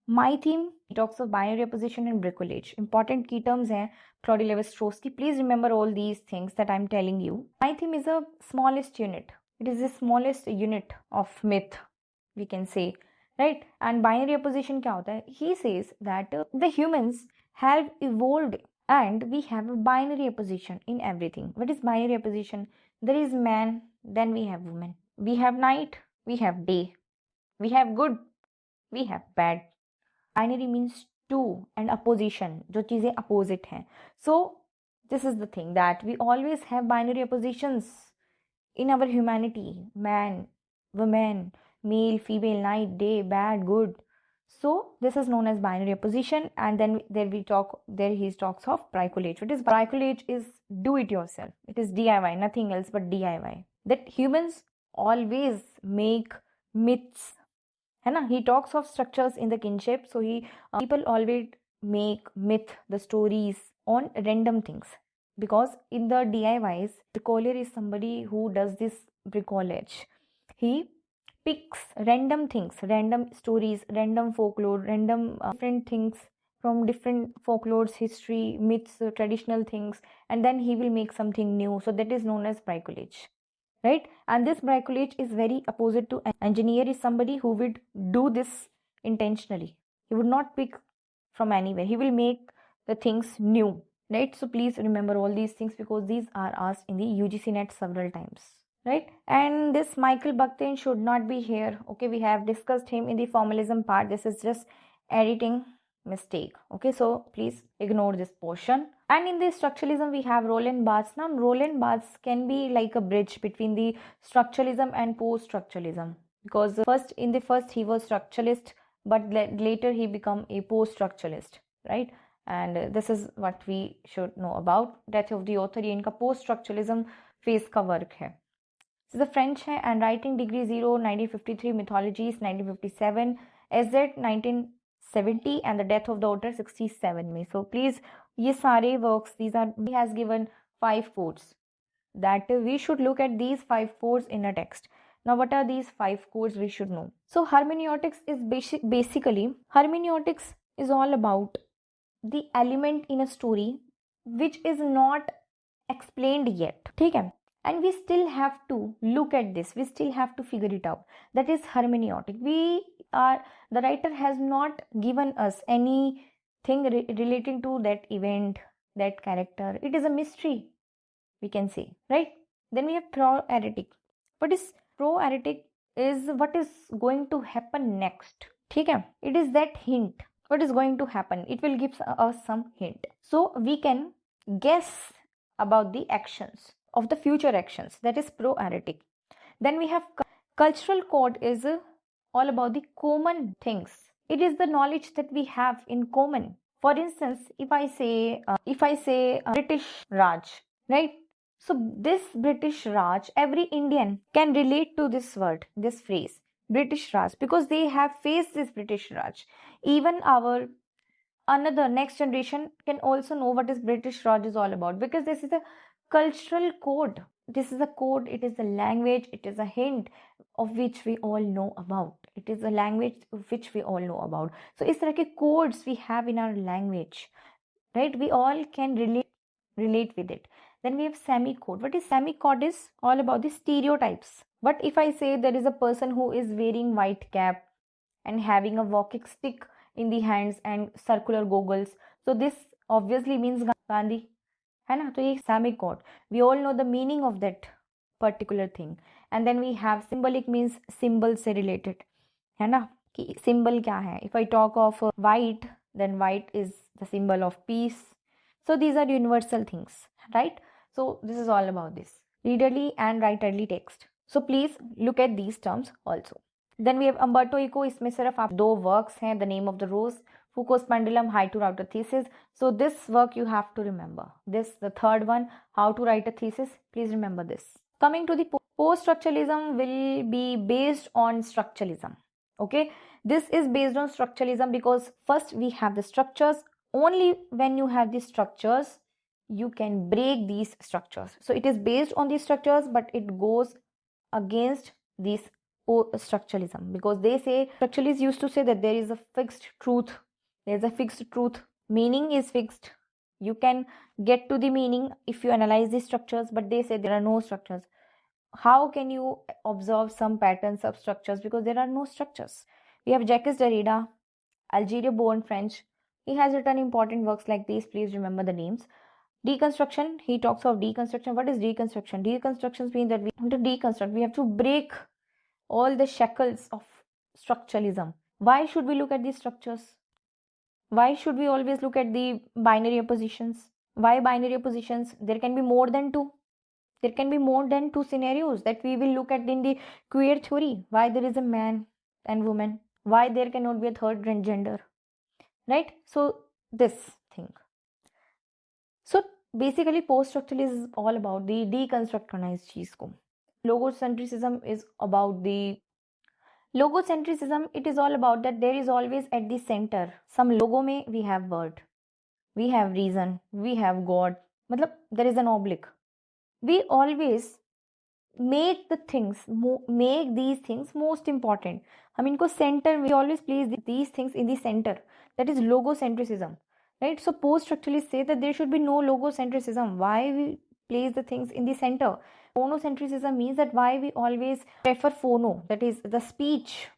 My theme, he talks of binary opposition and bricolage. Important key terms हैं Claude Lévi-Strauss की. Please remember all these things that I'm telling you. My theme is a smallest unit. It is the smallest unit of myth, we can say, right? And binary opposition क्या होता है? He says that the humans have evolved and we have a binary opposition in everything. What is binary opposition? There is man, then we have woman. We have night, we have day. We have good, we have bad. Binary means two and opposition, जो चीजें opposite हैं. So this is the thing, that we always have binary oppositions in our humanity. Man, woman, male, female, night, day, bad, good. So this is known as binary opposition. And then there he talks of bricolage. What is bricolage? Is do it yourself. It is DIY, nothing else but DIY. That humans always make myths. He talks of structures in the kinship. So people always make myth, the stories on random things. Because in the DIYs, bricoleur is somebody who does this bricolage. He picks random things, random stories, random folklore, random different things from different folklores, history, myths, traditional things, and then he will make something new. So that is known as bricolage, right? And this bricolage is very opposite to engineer. Is somebody who would do this intentionally. He would not pick from anywhere. He will make the things new, right? So please remember all these things because these are asked in the UGC NET several times, right? And this Michael Bakhtin should not be here. Okay, we have discussed him in the formalism part. This is just editing mistake. Okay, so please ignore this portion. And in the structuralism, we have Roland Barthes. Now, Roland Barthes can be like a bridge between the structuralism and post-structuralism, because in the first he was structuralist, but later he became a post-structuralist, right? and this is what we should know about. Death of the author, ये इनका post structuralism phase का work है. The French है and writing degree 0 1953, mythologies 1957, SZ 1970 and the death of the author 67 में. So please ये सारे works, these are, he has given 5 quotes that we should look at these 5 quotes in a text. Now what are these 5 quotes we should know? So hermeneutics is basically hermeneutics is all about the element in a story which is not explained yet. ठीक है, and we still have to look at this, we still have to figure it out. That is hermeneutic. The writer has not given us anything relating to that event, that character. It is a mystery, we can say, right? Then we have pro-eretic. What is pro-eretic? Is what is going to happen next. ठीक है, it is that hint, what is going to happen. It will give us some hint, so we can guess about the actions of the future actions. That is pro-eretic. Then we have cultural code, is all about the common things. It is the knowledge that we have in common. For instance, if I say British Raj, right? So this British Raj, every Indian can relate to this word, this phrase, British Raj, because they have faced this British Raj. Even our another next generation can also know what is British Raj is all about, because this is a cultural code. This is a code, it is a language, it is a hint of which we all know about. It is a language of which we all know about. So it's like a codes we have in our language, right? We all can relate with it. Then we have semi-code. What is semi-code? Is all about the stereotypes. But if I say there is a person who is wearing white cap and having a walking stick in the hands and circular goggles, so this obviously means Gandhi, है ना? तो ये semi-code. We all know the meaning of that particular thing. And then we have symbolic, means symbol से related, है ना? कि symbol क्या है? If I talk of white, then white is the symbol of peace. So these are universal things, right? So this is all about this readerly and writerly text. So please look at these terms also. Then we have Umberto Eco. इसमें सिर्फ आप 2 works हैं, The Name of the Rose, Foucault's Pendulum, How to Write a Thesis. So this work you have to remember. This, the third one, How to Write a Thesis. Please remember this. Coming to the post-structuralism will be based on structuralism. Okay, this is based on structuralism because first we have the structures. Only when you have these structures, you can break these structures. So it is based on these structures, but it goes against these structuralism, because they say, structuralists used to say that there is a fixed truth. There is a fixed truth. Meaning is fixed. You can get to the meaning if you analyze these structures, but they say there are no structures. How can you observe some patterns of structures? Because there are no structures. We have Jacques Derrida, Algeria-born French. He has written important works like these. Please remember the names. Deconstruction, he talks of deconstruction. What is deconstruction? Deconstruction means that we have to deconstruct. We have to break all the shackles of structuralism. Why should we look at these structures? Why should we always look at the binary oppositions? Why binary oppositions? There can be more than 2. There can be more than 2 scenarios that we will look at in the queer theory. Why there is a man and woman? Why there cannot be a third gender? Right? So this thing. So basically post-structuralism is all about the deconstructionized चीज को. Logocentrism is about the logocentrism. It is all about that there is always at the center some logo में we have word, we have reason, we have God. मतलब there is an oblique. We always make these things most important. हम इनको center, we always place these things in the center. That is logocentrism, right? So post-structuralists say that there should be no logocentrism. Why we place the things in the center? Phonocentrism means that why we always prefer phono, that is the speech,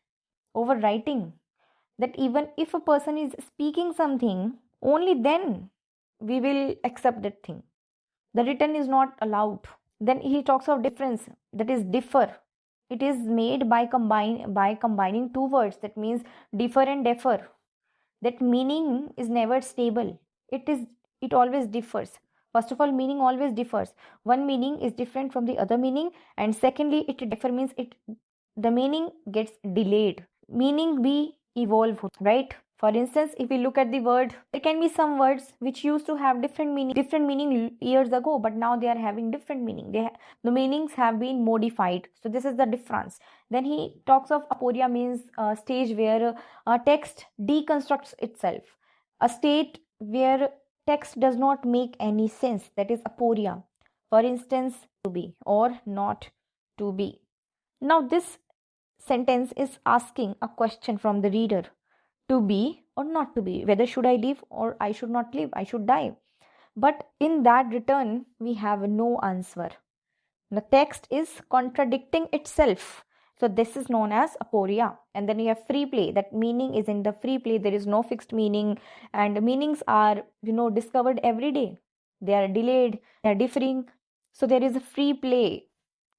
over writing. That even if a person is speaking something, only then we will accept that thing. The written is not allowed. Then he talks of difference, that is differ. It is made by combining 2 words. That means differ and defer. That meaning is never stable. It always differs. First of all, meaning always differs. One meaning is different from the other meaning, and secondly, it differ means the meaning gets delayed. Meaning भी evolve, right? For instance, if we look at the word, there can be some words which used to have different meaning years ago, but now they are having different meaning. The meanings have been modified. So this is the difference. Then he talks of aporia, means a stage where a text deconstructs itself. A state where text does not make any sense, that is aporia. For instance, to be or not to be. Now this sentence is asking a question from the reader: to be or not to be, whether should I live or I should not live, I should die. But in that return, we have no answer. The text is contradicting itself. So this is known as aporia. And then you have free play. That meaning is in the free play. There is no fixed meaning, and meanings are, discovered every day. They are delayed, they are differing. So there is a free play.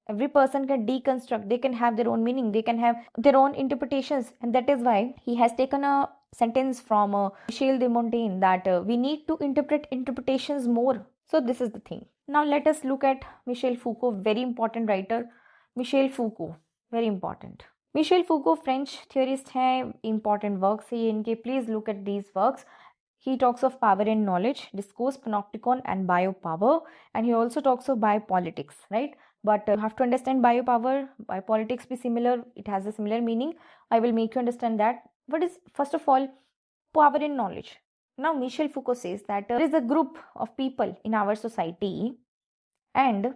Every person can deconstruct. They can have their own meaning. They can have their own interpretations. And that is why he has taken a sentence from Michel de Montaigne that we need to interpret interpretations more. So this is the thing. Now let us look at Michel Foucault, very important writer. Michel Foucault, very important. Michel Foucault, French theorist hai, important works hai inke. Please look at these works. He talks of power and knowledge, discourse, panopticon, and biopower. And he also talks of biopolitics, right? But you have to understand biopower, biopolitics be similar. It has a similar meaning. I will make you understand that. What is, first of all, power and knowledge? Now, Michel Foucault says that there is a group of people in our society, and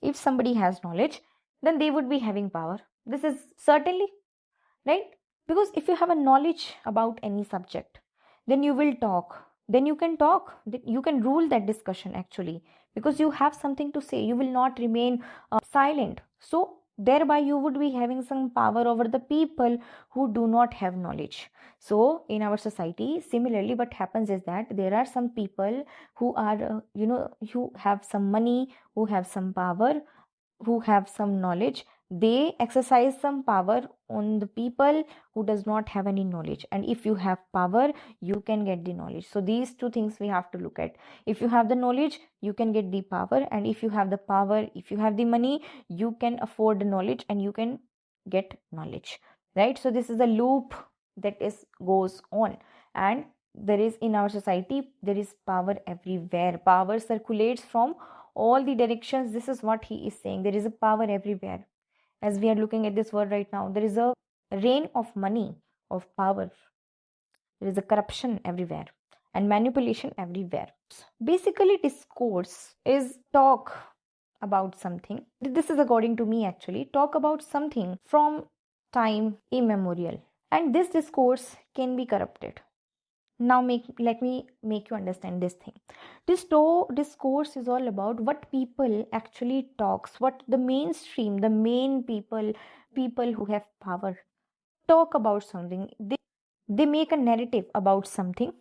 if somebody has knowledge, then they would be having power. This is certainly, right? Because if you have a knowledge about any subject, then you will talk. Then you can talk. You can rule that discussion actually, because you have something to say. You will not remain silent. So thereby you would be having some power over the people who do not have knowledge. So in our society, similarly, what happens is that there are some people who are, who have some money, who have some power, who have some knowledge. They exercise some power on the people who does not have any knowledge. And if you have power, you can get the knowledge. So these two things we have to look at. If you have the knowledge, you can get the power. And if you have the power, if you have the money, you can afford the knowledge and you can get knowledge, right? So this is a loop that goes on. And there is, in our society, there is power everywhere. Power circulates from all the directions. This is what he is saying. There is a power everywhere. As we are looking at this world right now, there is a reign of money, of power. There is a corruption everywhere and manipulation everywhere. Basically, discourse is talk about something. This is according to me actually. Talk about something from time immemorial. And this discourse can be corrupted. Now let me make you understand this thing. This discourse is all about what people actually talks, what the mainstream, the main people who have power talk about something. They make a narrative about something,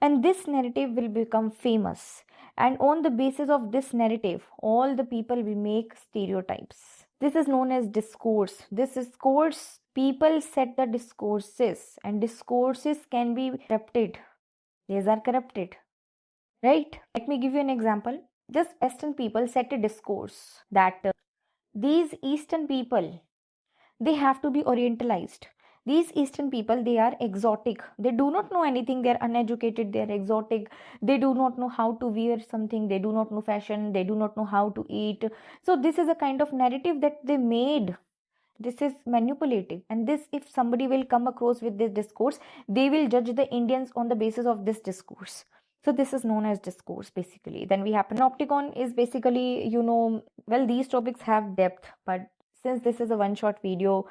and this narrative will become famous. And on the basis of this narrative, all the people will make stereotypes. This is known as discourse. This discourse, people set the discourses, and discourses can be corrupted. These are corrupted, right? Let me give you an example. Just Western people set a discourse that these Eastern people, they have to be orientalized. These Eastern people, they are exotic. They do not know anything. They are uneducated. They are exotic. They do not know how to wear something. They do not know fashion. They do not know how to eat. So this is a kind of narrative that they made. This is manipulative. And this, if somebody will come across with this discourse, they will judge the Indians on the basis of this discourse. So this is known as discourse basically. Then we have panopticon is basically, well, these topics have depth, but since this is a one-shot video,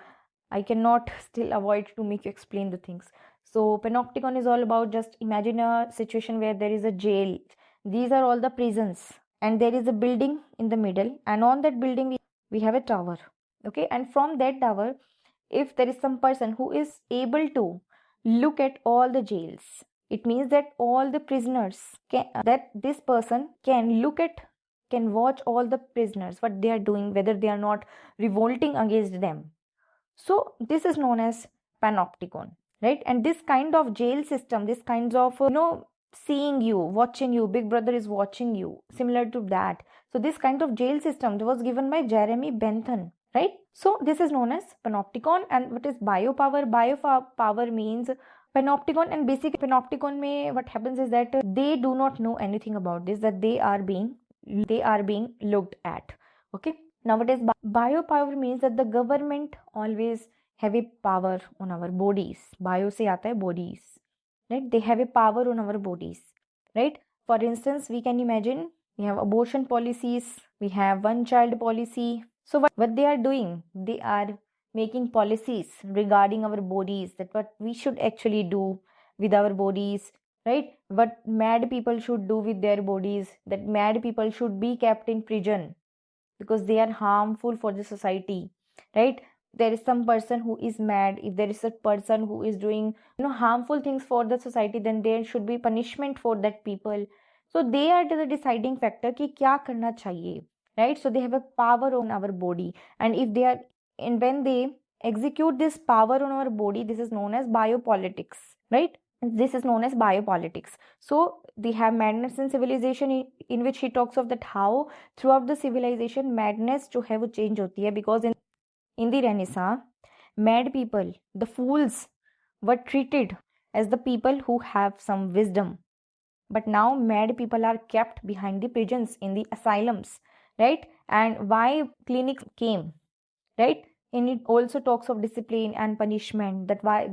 I cannot still avoid to make you explain the things. So panopticon is all about, just imagine a situation where there is a jail. These are all the prisons, and there is a building in the middle, and on that building we have a tower. Okay, and from that tower, if there is some person who is able to look at all the jails, it means that all the prisoners this person can watch all the prisoners, what they are doing, whether they are not revolting against them. So this is known as panopticon, right? And this kind of jail system, this kinds of, seeing you, watching you, Big Brother is watching you, similar to that. So this kind of jail system was given by Jeremy Bentham, right? So this is known as panopticon. And what is biopower? Biopower means panopticon, and basically panopticon mein what happens is that they do not know anything about this, that they are being looked at. Okay, now what is biopower means that the government always have a power on our bodies. Bio se aata hai bodies, right? They have a power on our bodies, right? For instance, we can imagine we have abortion policies, we have one child policy. So what they are doing, they are making policies regarding our bodies, that what we should actually do with our bodies, right? What mad people should do with their bodies, that mad people should be kept in prison because they are harmful for the society, right? There is some person who is mad, if there is a person who is doing harmful things for the society, then there should be punishment for that people. So they are the deciding factor कि क्या करना चाहिए, right? So they have a power on our body, and if they are, and when they execute this power on our body, this is known as biopolitics, right? This is known as biopolitics. So they have madness in civilization, in which he talks of that how throughout the civilization madness जो है वो change होती है, because in the Renaissance, mad people, the fools, were treated as the people who have some wisdom. But now mad people are kept behind the prisons, in the asylums, right? And why clinics came, right? And it also talks of discipline and punishment, that why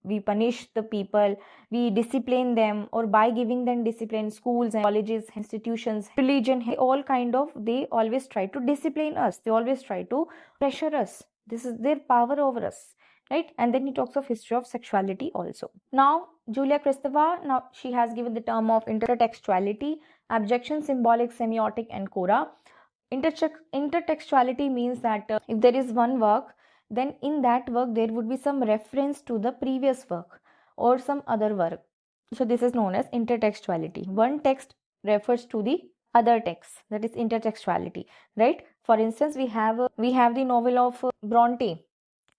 we punish the people, we discipline them, or by giving them discipline, schools and colleges, institutions, religion, all kind of, they always try to discipline us, they always try to pressure us. This is their power over us, right? And then he talks of history of sexuality also. Now Julia Kristeva, now she has given the term of intertextuality, abjection, symbolic, semiotic, and Cora. Intertextuality means that if there is one work, then in that work there would be some reference to the previous work or some other work. So this is known as intertextuality. One text refers to the other text, that is intertextuality, right? For instance, we have the novel of Bronte,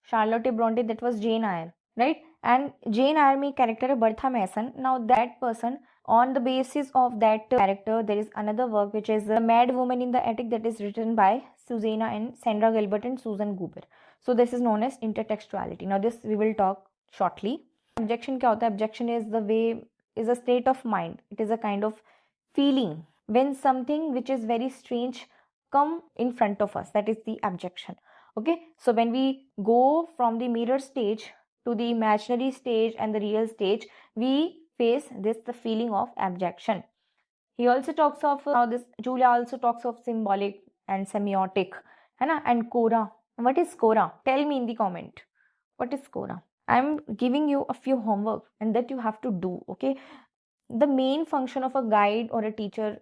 Charlotte Bronte, that was Jane Eyre, right? And Jane Eyre में character है Bertha Mason. Now that person, on the basis of that character, there is another work which is The Mad Woman in the Attic, that is written by Susanna and Sandra Gilbert and Susan Goober. So this is known as intertextuality. Now this we will talk shortly. Abjection क्या होता है? Abjection is the way, is a state of mind. It is a kind of feeling when something which is very strange come in front of us. That is the abjection. Okay, so when we go from the mirror stage to the imaginary stage and the real stage, we face this, the feeling of abjection. He also talks of how this, Julia also talks of symbolic and semiotic, है ना? And Cora. What is Cora? Tell me in the comment. What is Cora? I'm giving you a few homework and that you have to do. Okay, the main function of a guide or a teacher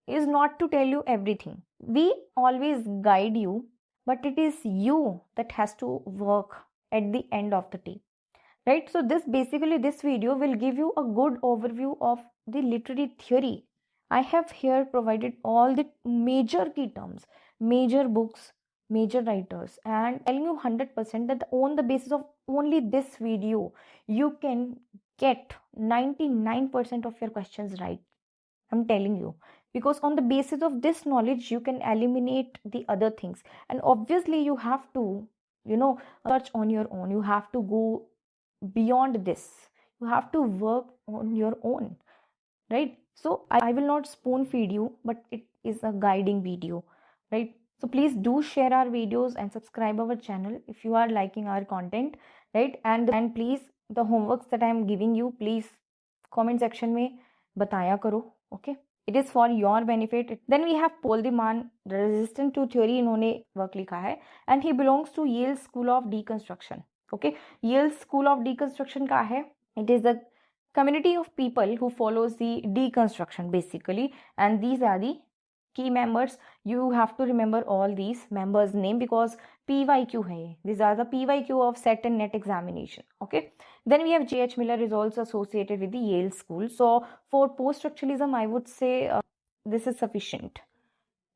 is not to tell you everything. We always guide you, but it is you that has to work at the end of the day, right? So this video will give you a good overview of the literary theory. I have here provided all the major key terms, major books, major writers, and telling you 100% that on the basis of only this video you can get 99% of your questions right. I'm telling you, because on the basis of this knowledge you can eliminate the other things, and obviously you have to search on your own. You have to go beyond this, you have to work on your own, right? So I will not spoon feed you, but it is a guiding video, right? So please do share our videos and subscribe our channel if you are liking our content, right? And please, the homeworks that I am giving you, please comment section में बताया करो, okay? It is for your benefit. Then we have Paul the Man, the resistant to theory, इन्होंने work लिखा है, and he belongs to Yale School of Deconstruction. Okay, Yale School of Deconstruction क्या है? It is the community of people who follows the deconstruction basically, and these are the key members. You have to remember all these members' name because PYQ है. These are the PYQ of SET and NET examination. Okay. Then we have J.H. Miller is also associated with the Yale School. So for post-structuralism, I would say this is sufficient,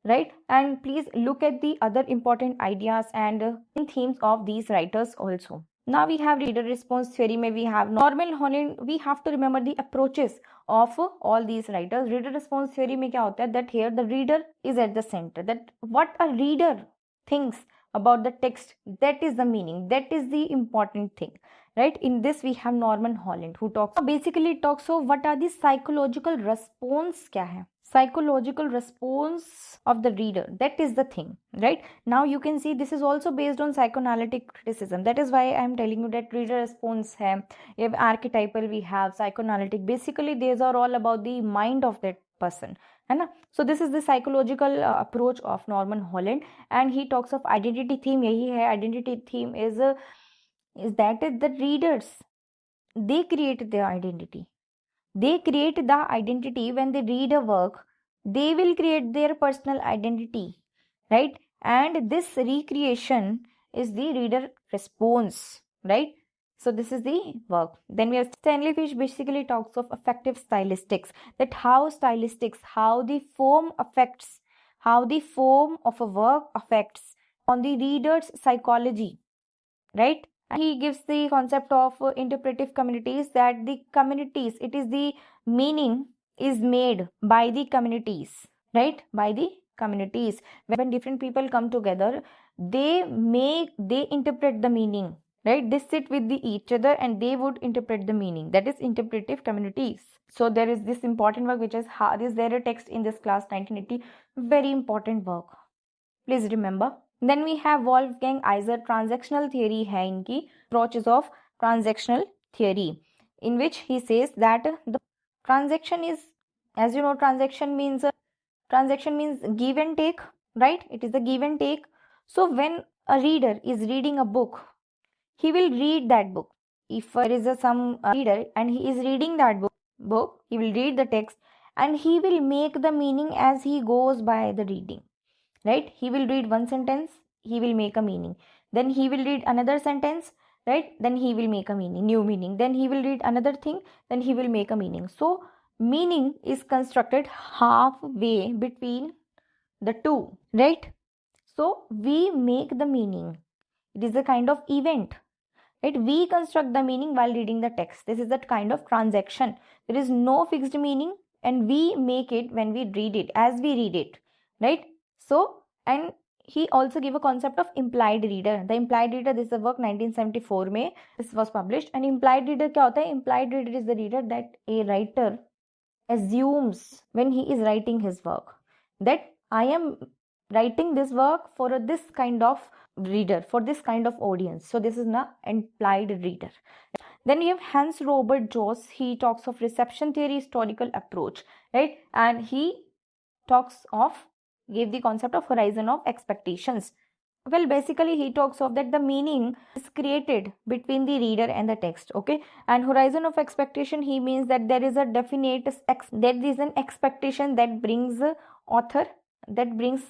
right? And please look at the other important ideas and themes of these writers also. Now we have reader response theory. May we have normal Holland. We have to remember the approaches of all these writers. Reader response theory में क्या होता है? That here the reader is at the center. That what a reader thinks, about the text. That is the meaning. That is the important thing, right? In this we have Norman Holland who basically talks of what are the psychological response kya hai, psychological response of the reader. That is the thing, right? Now you can see this is also based on psychoanalytic criticism. That is why I am telling you that reader response hai. We have archetypal, we have psychoanalytic. Basically these are all about the mind of that person, है ना? So this is the psychological approach of Norman Holland, and he talks of identity theme. यही है identity theme is that the readers, they create their identity. They create the identity when they read a work. They will create their personal identity, right? And this recreation is the reader response, right? So this is the work. Then we have Stanley Fish basically talks of affective stylistics, that how stylistics, how the form affects, how the form of a work affects on the reader's psychology, right? And he gives the concept of interpretive communities, that the communities, it is the meaning is made by the communities, right? By the communities. When different people come together, they interpret the meaning, right? They sit with each other and they would interpret the meaning. That is interpretive communities. So there is this important work which is is there a text in this class 1980, very important work, please remember. Then we have Wolfgang Iser, transactional theory hai inki, approaches of transactional theory, in which he says that the transaction is, as you know, transaction means give and take, right? It is the give and take. So when a reader is reading a book, he will read that book. If there is some reader and he is reading that book, he will read the text and he will make the meaning as he goes by the reading, right? He will read one sentence, he will make a meaning. Then he will read another sentence, right? Then he will make a meaning, new meaning. Then he will read another thing, then he will make a meaning. So meaning is constructed halfway between the two, right? So we make the meaning. It is a kind of event, right? We construct the meaning while reading the text. This is that kind of transaction. There is no fixed meaning and we make it when we read it, as we read it, right? So, and he also gave a concept of implied reader. The implied reader, this is a work 1974 में this was published. And implied reader क्या होता है? Implied reader is the reader that a writer assumes when he is writing his work, that I am writing this work for this kind of reader, for this kind of audience. So this is an implied reader. Then we have Hans Robert Joss. He talks of reception theory, historical approach, right? And he talks of, gave the concept of horizon of expectations. Well, basically he talks of that the meaning is created between the reader and the text, okay? And horizon of expectation, he means that there is a definite, there is an expectation that brings the author, that brings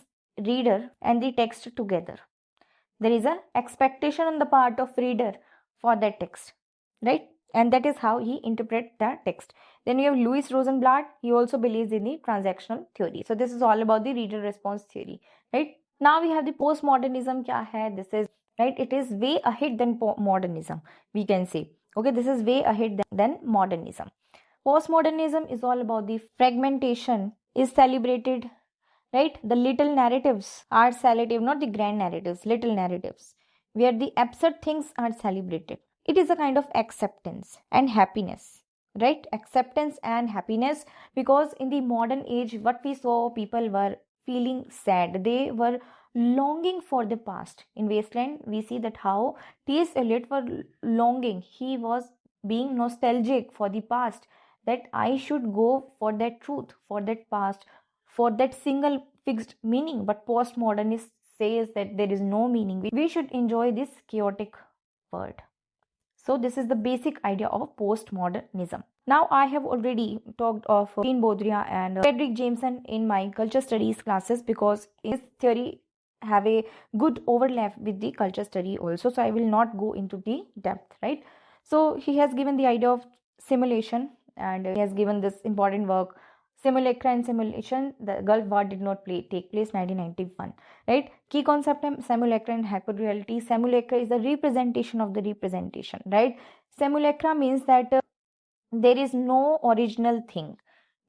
reader and the text together. There is an expectation on the part of reader for that text, right? And that is how he interprets the text. Then we have Louis Rosenblatt. He also believes in the transactional theory. So this is all about the reader response theory, right? Now we have the postmodernism. Kya hai? This is, right, it is way ahead than modernism, we can say. Okay, this is way ahead than modernism. Postmodernism is all about the fragmentation is celebrated, right? The little narratives are celebrated, not the grand narratives, little narratives, where the absurd things are celebrated. It is a kind of acceptance and happiness, right? Acceptance and happiness, because in the modern age, what we saw, people were feeling sad. They were longing for the past. In Wasteland, we see that how T.S. Eliot were longing. He was being nostalgic for the past, that I should go for that truth, for that past, for that single fixed meaning. But postmodernist says that there is no meaning. We should enjoy this chaotic world. So this is the basic idea of postmodernism. Now I have already talked of Jean Baudrillard and Frederick Jameson in my culture studies classes, because his theory have a good overlap with the culture study also. So I will not go into the depth, right? So he has given the idea of simulation, and he has given this important work, Simulacra and Simulation. The Gulf War did not take place 1991, right? Key concept है simulacra and hyperreality. Simulacra is the representation of the representation, right? Simulacra means that there is no original thing.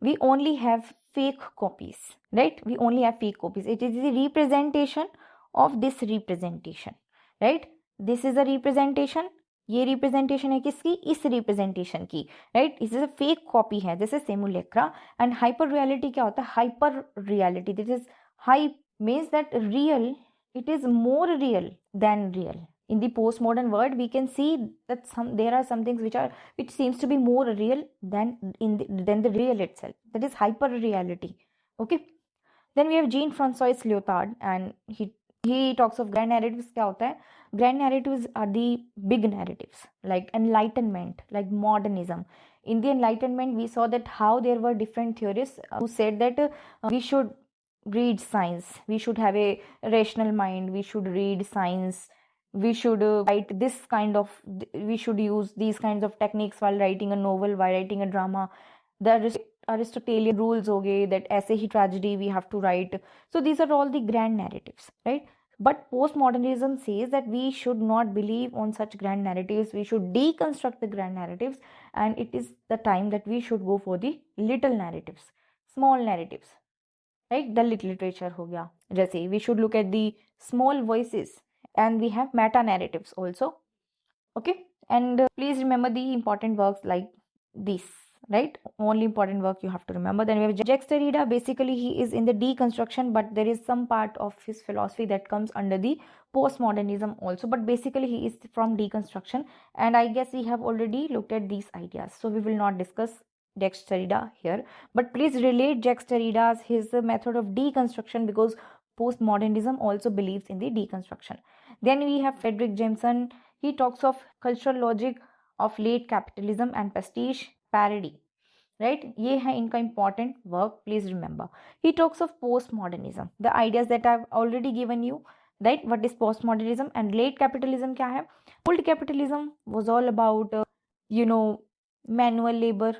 We only have fake copies, right? We only have fake copies. It is the representation of this representation, right? This is a representation, ये representation है किसकी, इस representation की, right? इस is a fake copy है, this is simulacra. And hyper reality क्या होता है, hyper reality, this is hype means that real, it is more real than real. In the postmodern world, we can see that there are some things which seems to be more real than the real itself. That is hyper reality. Okay. Then we have Jean-Francois Lyotard, and he talks of grand narratives. क्या होता है? Grand narratives are the big narratives, like enlightenment, like modernism. In the enlightenment, we saw that how there were different theorists who said that we should read science, we should have a rational mind, we should read science, we should write this kind of, we should use these kinds of techniques while writing a novel, while writing a drama. The Aristotelian rules हो गए, that ऐसे ही tragedy we have to write. So these are all the grand narratives, right? But postmodernism says that we should not believe on such grand narratives, we should deconstruct the grand narratives, and it is the time that we should go for the little narratives, small narratives, right? The literature हो गया, जैसे we should look at the small voices, and we have meta narratives also. Okay, and please remember the important works like this, right? Only important work you have to remember. Then we have Jacques Derrida. Basically he is in the deconstruction, but there is some part of his philosophy that comes under the postmodernism also, but basically he is from deconstruction, and I guess we have already looked at these ideas, so we will not discuss Jacques Derrida here, but please relate Jacques Derrida's his method of deconstruction, because postmodernism also believes in the deconstruction. Then we have Frederick Jameson. He talks of cultural logic of late capitalism and pastiche parody, right? ये है इनका important work, please remember. He talks of postmodernism, the ideas that I've already given you, right? What is postmodernism and late capitalism क्या है? Old capitalism was all about manual labor,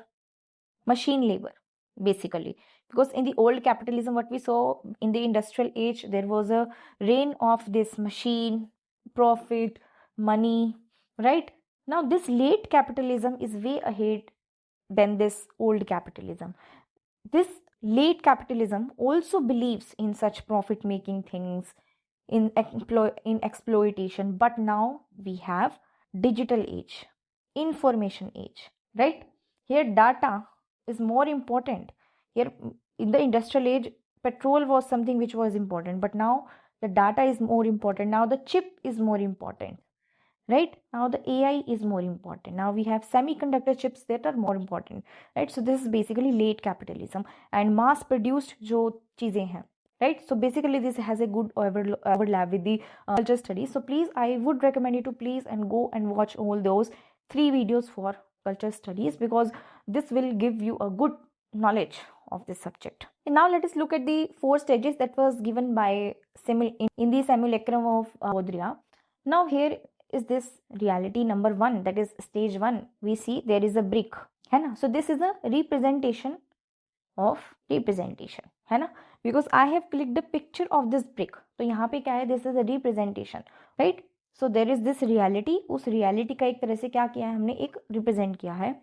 machine labor, basically, because in the old capitalism, what we saw in the industrial age, there was a reign of this machine, profit, money, right? Now this late capitalism is way ahead than this old capitalism. This late capitalism also believes in such profit making things, in exploitation, but now we have digital age, information age, right? Here data is more important. Here in the industrial age, petrol was something which was important, but now the data is more important. Now the chip is more important, right? Now the AI is more important. Now we have semiconductor chips that are more important, right? So this is basically late capitalism and mass produced जो चीजें हैं, right? So basically this has a good overlap with the culture studies. So please, I would recommend you to please and go and watch all those 3 videos for culture studies, because this will give you a good knowledge of this subject. And now let us look at the 4 stages that was given by in the simulacrum of Baudrillard. Now here is this reality number 1, that is stage 1. We see there is a brick, है ना? So this is a representation of representation, है ना? Because I have clicked the picture of this brick. तो यहाँ पे क्या है? This is a representation, right? So there is this reality. उस reality का एक तरह से क्या किया है हमने? एक represent किया है.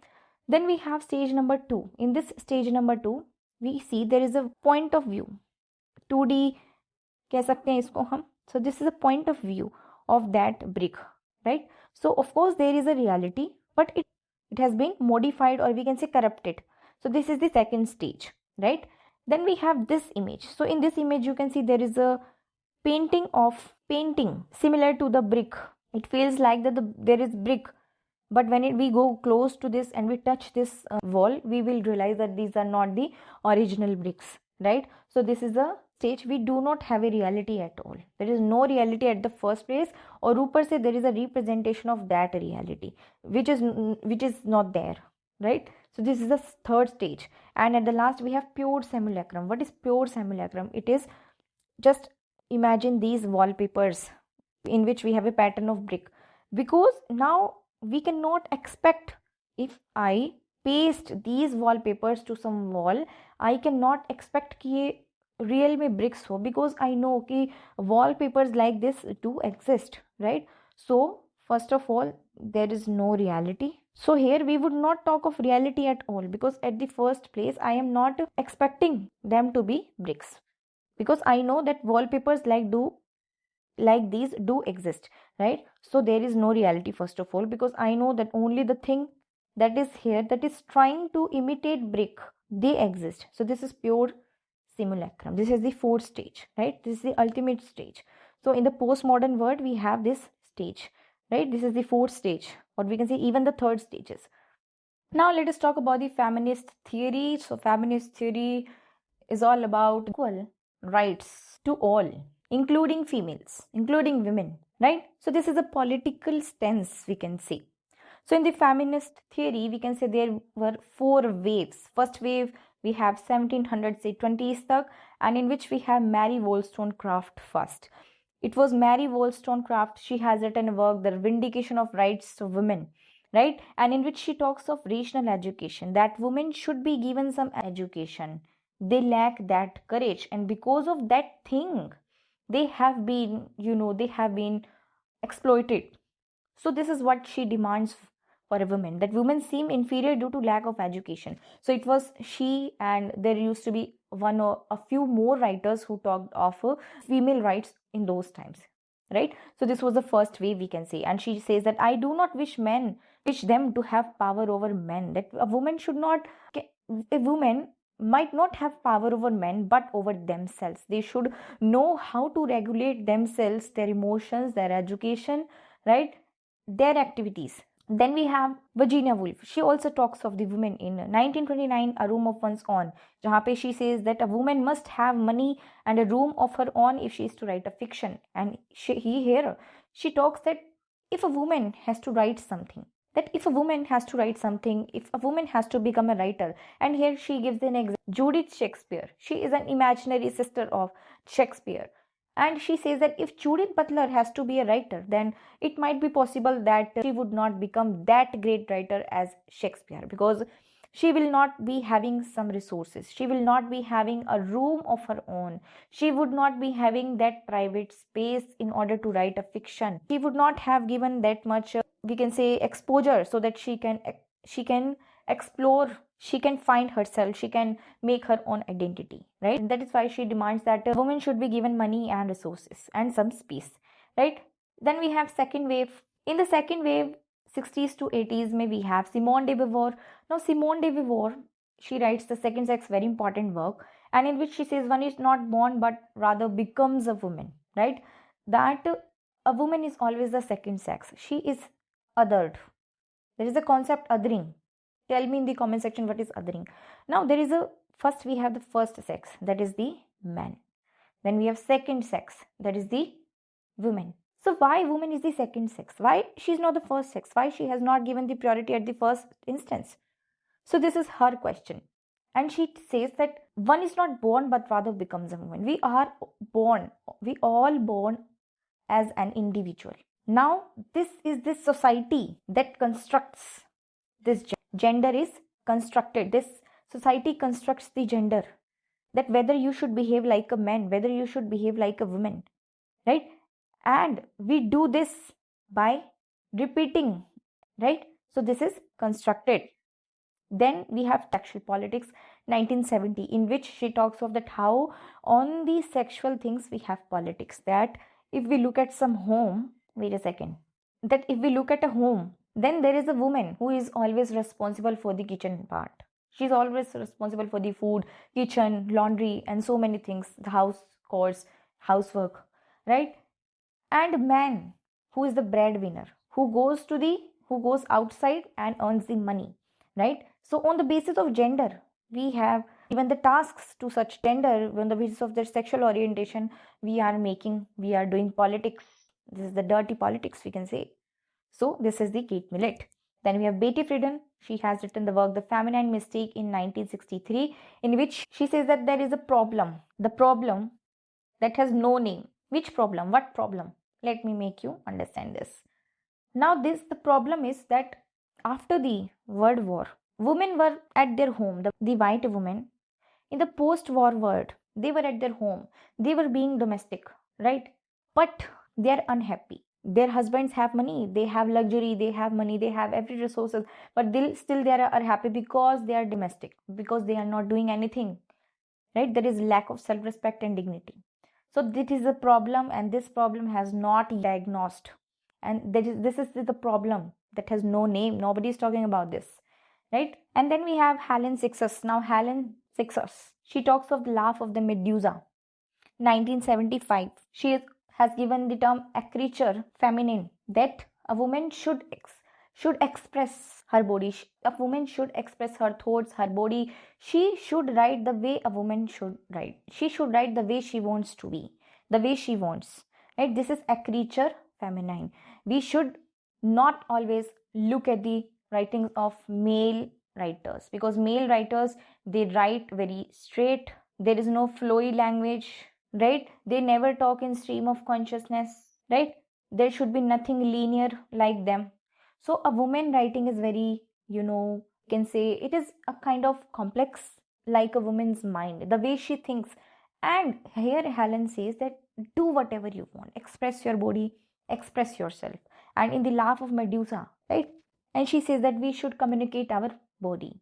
Then we have stage number 2. In this stage number 2, we see there is a point of view. 2D कह सकते हैं इसको हम. So this is a point of view of that brick, right? So of course there is a reality, but it has been modified, or we can say corrupted. So this is the second stage, right? Then we have this image. So in this image you can see there is a painting similar to the brick. It feels like that there is brick, but when we go close to this and we touch this wall, we will realize that these are not the original bricks, right? So this is a stage we do not have a reality at all. There is no reality at the first place, or ऊपर से there is a representation of that reality which is not there, right? So this is the third stage. And at the last we have pure simulacrum. What is pure simulacrum? It is just imagine these wallpapers in which we have a pattern of brick, because now we cannot expect, if I paste these wallpapers to some wall, I cannot expect कि ये real में bricks हो, because I know कि wallpapers like this do exist, right? So first of all, there is no reality. So here we would not talk of reality at all, because at the first place I am not expecting them to be bricks, because I know that wallpapers like do like these do exist, right? So there is no reality, first of all, because I know that only the thing that is here, that is trying to imitate brick, they exist. So this is pure simulacrum. This is the fourth stage, right? This is the ultimate stage. So in the postmodern world, we have this stage, right? This is the fourth stage, or we can say even the third stages. Now let us talk about the feminist theory. So feminist theory is all about equal rights to all, including females, including women, right? So this is a political stance, we can say. So in the feminist theory, we can say there were four waves. First wave, we have 1700s say 20s tak, and in which we have Mary Wollstonecraft first. It was Mary Wollstonecraft. She has written a work, The Vindication of Rights of Women, right? And in which she talks of rational education, that women should be given some education. They lack that courage, and because of that thing, they have been, they have been exploited. So this is what she demands for a woman, that women seem inferior due to lack of education. So it was she, and there used to be one or a few more writers who talked of female rights in those times, right? So this was the first way, we can say. And she says that I do not wish them to have power over men, that a woman might not have power over men, but over themselves. They should know how to regulate themselves, their emotions, their education, right, their activities. Then we have Virginia Woolf. She also talks of the women in 1929, A Room of One's Own, jahan pe she says that a woman must have money and a room of her own if she is to write a fiction. And she talks that if a woman has to write something, if a woman has to become a writer, and here she gives an example, Judith Shakespeare. She is an imaginary sister of Shakespeare. And she says that if Judith Butler has to be a writer, then it might be possible that she would not become that great writer as Shakespeare, because she will not be having some resources. She will not be having a room of her own. She would not be having that private space in order to write a fiction. She would not have given that much, we can say, exposure, so that she can explore, she can find herself, she can make her own identity, right? And that is why she demands that a woman should be given money and resources and some space, right? Then we have second wave. In the second wave, 60s to 80s, may we have Simone de Beauvoir. Now Simone de Beauvoir, she writes The Second Sex, very important work, and in which she says one is not born but rather becomes a woman, right? That a woman is always the second sex. She is othered. There is a concept othering. Tell me in the comment section what is othering. Now there is first we have the first sex, that is the man. Then we have second sex, that is the woman. So why woman is the second sex? Why she is not the first sex? Why she has not given the priority at the first instance? So this is her question. And she says that one is not born but rather becomes a woman. We all born as an individual. Now this is this society that constructs this gender is constructed. This society constructs the gender, that whether you should behave like a man, whether you should behave like a woman, right? And we do this by repeating, right? So this is constructed. Then we have Sexual Politics, 1970, in which she talks of that how on the sexual things we have politics. That if we look at some home, that if we look at a home, then there is a woman who is always responsible for the kitchen part. She's always responsible for the food, kitchen, laundry, and so many things, the house chores, housework, right? And man, who is the breadwinner, who goes outside and earns the money, right? So on the basis of gender, we have even the tasks to such gender. On the basis of their sexual orientation, we are doing politics. This is the dirty politics, we can say. So this is the Kate Millett. Then we have Betty Friedan. She has written the work The Feminine Mistake in 1963, in which she says that there is a problem. The problem that has no name. Which problem? What problem? Let me make you understand this. Now the problem is that after the World War, women were at their home. The white women in the post-war world, they were at their home. They were being domestic, right? But they are unhappy. Their husbands have money, they have luxury, they have money, they have every resources, but they are unhappy because they are domestic, because they are not doing anything, right? There is lack of self-respect and dignity. So this is a problem, and this problem has not diagnosed, and this is the problem that has no name. Nobody is talking about this, right? And then we have Helen Sixers. Now Helen Sixers, she talks of the laugh of the Medusa, 1975. She has given the term a creature feminine, that a woman should express her body. A woman should express her thoughts, her body. She should write the way a woman should write. She should write the way she wants to be, the way she wants. Right? This is a creature feminine. We should not always look at the writings of male writers, because male writers, they write very straight. There is no flowy language, right? They never talk in stream of consciousness, right? There should be nothing linear like them. So a woman writing is very, you can say it is a kind of complex, like a woman's mind, the way she thinks. And here Helen says that do whatever you want, express your body, express yourself. And in the laugh of Medusa, right? And she says that we should communicate our body.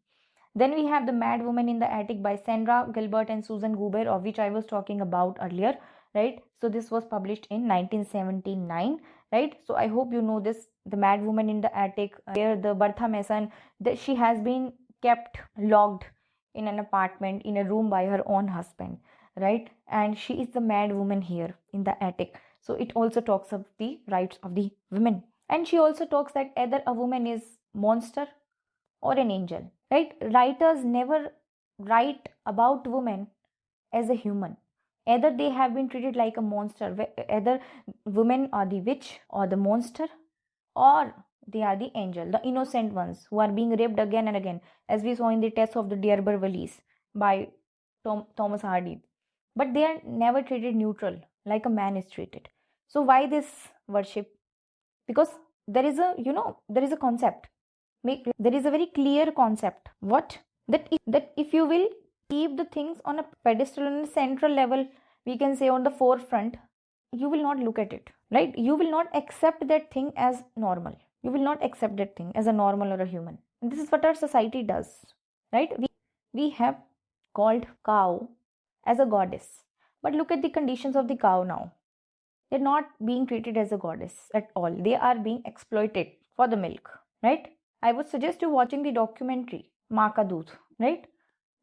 Then we have The Mad Woman in the Attic by Sandra Gilbert and Susan Goober, of which I was talking about earlier, right? So this was published in 1979, right? So I hope you know this, The Mad Woman in the Attic, where the Bertha Mason, that she has been kept locked in an apartment, in a room by her own husband, right? And she is the mad woman here in the attic. So it also talks of the rights of the women. And she also talks that either a woman is monster or an angel, right? Writers never write about women as a human. Either they have been treated like a monster, either women are the witch or the monster, or they are the angel, the innocent ones who are being raped again and again, as we saw in the test of the Dear Beverleys by Thomas Hardy. But they are never treated neutral like a man is treated. So why this worship? Because there is a concept. There is a very clear concept. What? That if you will keep the things on a pedestal, on a central level, we can say on the forefront, you will not look at it, right? You will not accept that thing as normal. You will not accept that thing as a normal or a human. And this is what our society does, right? We have called cow as a goddess. But look at the conditions of the cow now. They're not being treated as a goddess at all. They are being exploited for the milk, right? I would suggest you watching the documentary Maa Ka Doodh, right?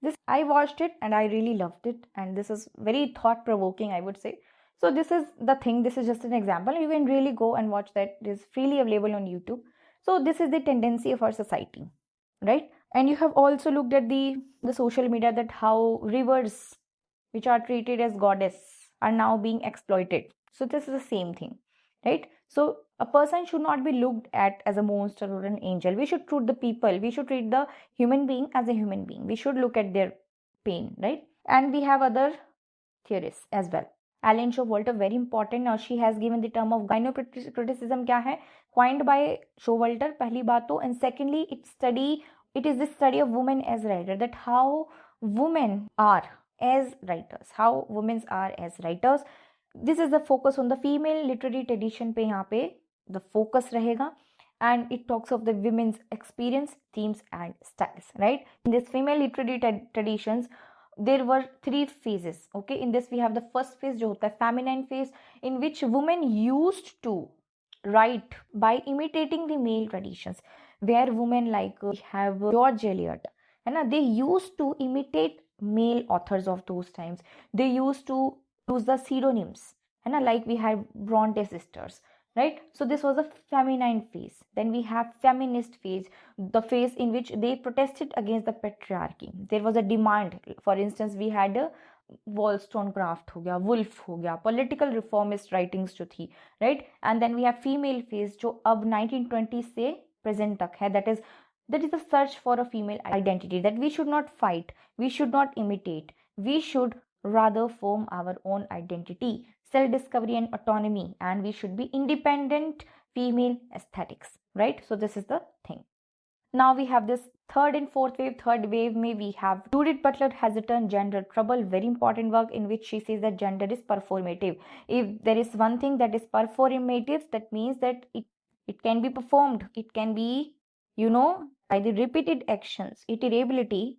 This, I watched it and I really loved it, and this is very thought provoking, I would say. So this is the thing. This is just an example. You can really go and watch that. It is freely available on YouTube. So this is the tendency of our society, right? And you have also looked at the social media, that how rivers, which are treated as goddess, are now being exploited. So this is the same thing, right? So a person should not be looked at as a monster or an angel. We should treat the people, we should treat the human being as a human being. We should look at their pain, right? And we have other theorists as well. Alan Showalter, very important. Now she has given the term of gynocriticism. क्या है? Coined by Showalter, पहली बात तो, and secondly, it is the study of women as writer, that how women are as writers, how women are as writers. This is the focus on the female literary tradition पे यहाँ पे the focus रहेगा, and it talks of the women's experience, themes and styles, right? In this female literary traditions, there were 3 phases, okay? In this we have the first phase जो होता है feminine phase, in which women used to write by imitating the male traditions, where women like we have George Eliot, and they used to imitate male authors of those times. They used to use the pseudonyms, and like we had Bronte sisters, right? So this was a feminine phase. Then we have feminist phase, the phase in which they protested against the patriarchy. There was a demand. For instance, we had a Wollstonecraft हो गया, Woolf हो गया, political reformist writings जो थी, right? And then we have female phase जो अब 1920 से present तक है. That is the search for a female identity, that we should not fight, we should not imitate, we should rather form our own identity, self-discovery and autonomy, and we should be independent female aesthetics, right? So this is the thing. Now we have this third and fourth wave. Third wave may we have Judith Butler Hesitant, Gender Trouble, very important work in which she says that gender is performative. If there is one thing that is performative, that means that it can be performed. It can be, by the repeated actions, iterability,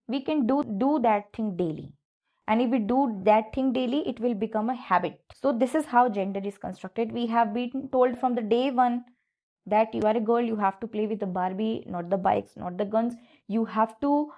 we can do that thing daily. and if we do that thing daily, it will become a habit. So this is how gender is constructed. We have been told from the day one that you are a girl, you have to play with the Barbie, not the bikes, not the guns. You have to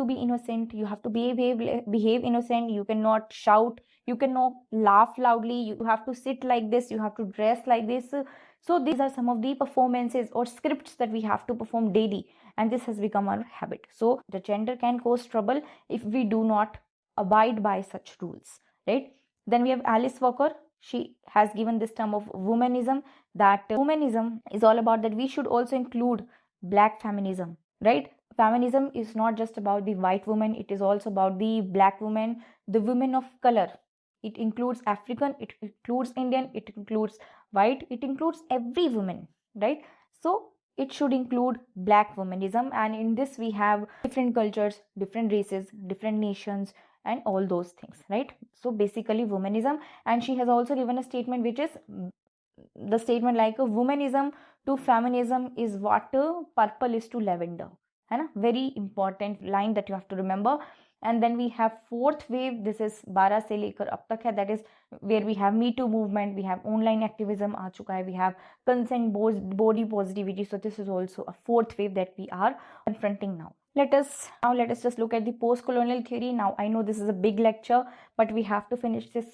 be innocent, you have to behave innocent, you cannot shout, you cannot laugh loudly, you have to sit like this, you have to dress like this. So these are some of the performances or scripts that we have to perform daily, and this has become our habit. So the gender can cause trouble if we do not abide by such rules, right? Then we have Alice Walker. She has given this term of womanism, that womanism is all about that we should also include black feminism, right? Feminism is not just about the white woman, it is also about the black woman, the women of color. It includes African, it includes Indian, it includes white, it includes every woman, right? So it should include black womanism, and in this we have different cultures, different races, different nations, and all those things, right? So basically womanism. And she has also given a statement which is the statement like a womanism to feminism is what purple is to lavender, है ना? Very important line that you have to remember. And then we have fourth wave, this is 12 से लेकर अब तक है, that is where we have Me Too movement, we have online activism आ चुका है, we have consent body positivity. So this is also a fourth wave that we are confronting now. Let us just look at the post-colonial theory. Now I know this is a big lecture, but we have to finish this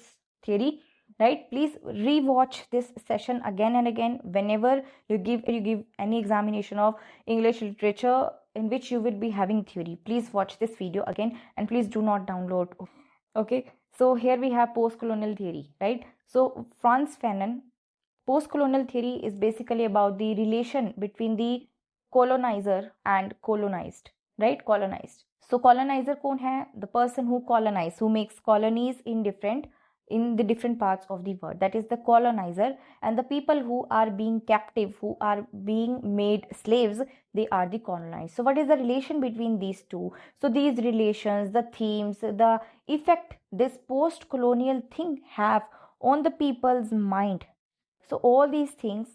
theory, right? Please rewatch this session again and again whenever you give any examination of English literature in which you will be having theory. Please watch this video again, and please do not download. Okay, so here we have post-colonial theory, right? So Franz Fanon, post-colonial theory is basically about the relation between the colonizer and colonized, right? Colonized. So colonizer कौन है? The person who colonize, who makes colonies in the different parts of the world, that is the colonizer. And the people who are being captive, who are being made slaves, they are the colonized. So what is the relation between these two? So these relations, the themes, the effect this post-colonial thing have on the people's mind, so all these things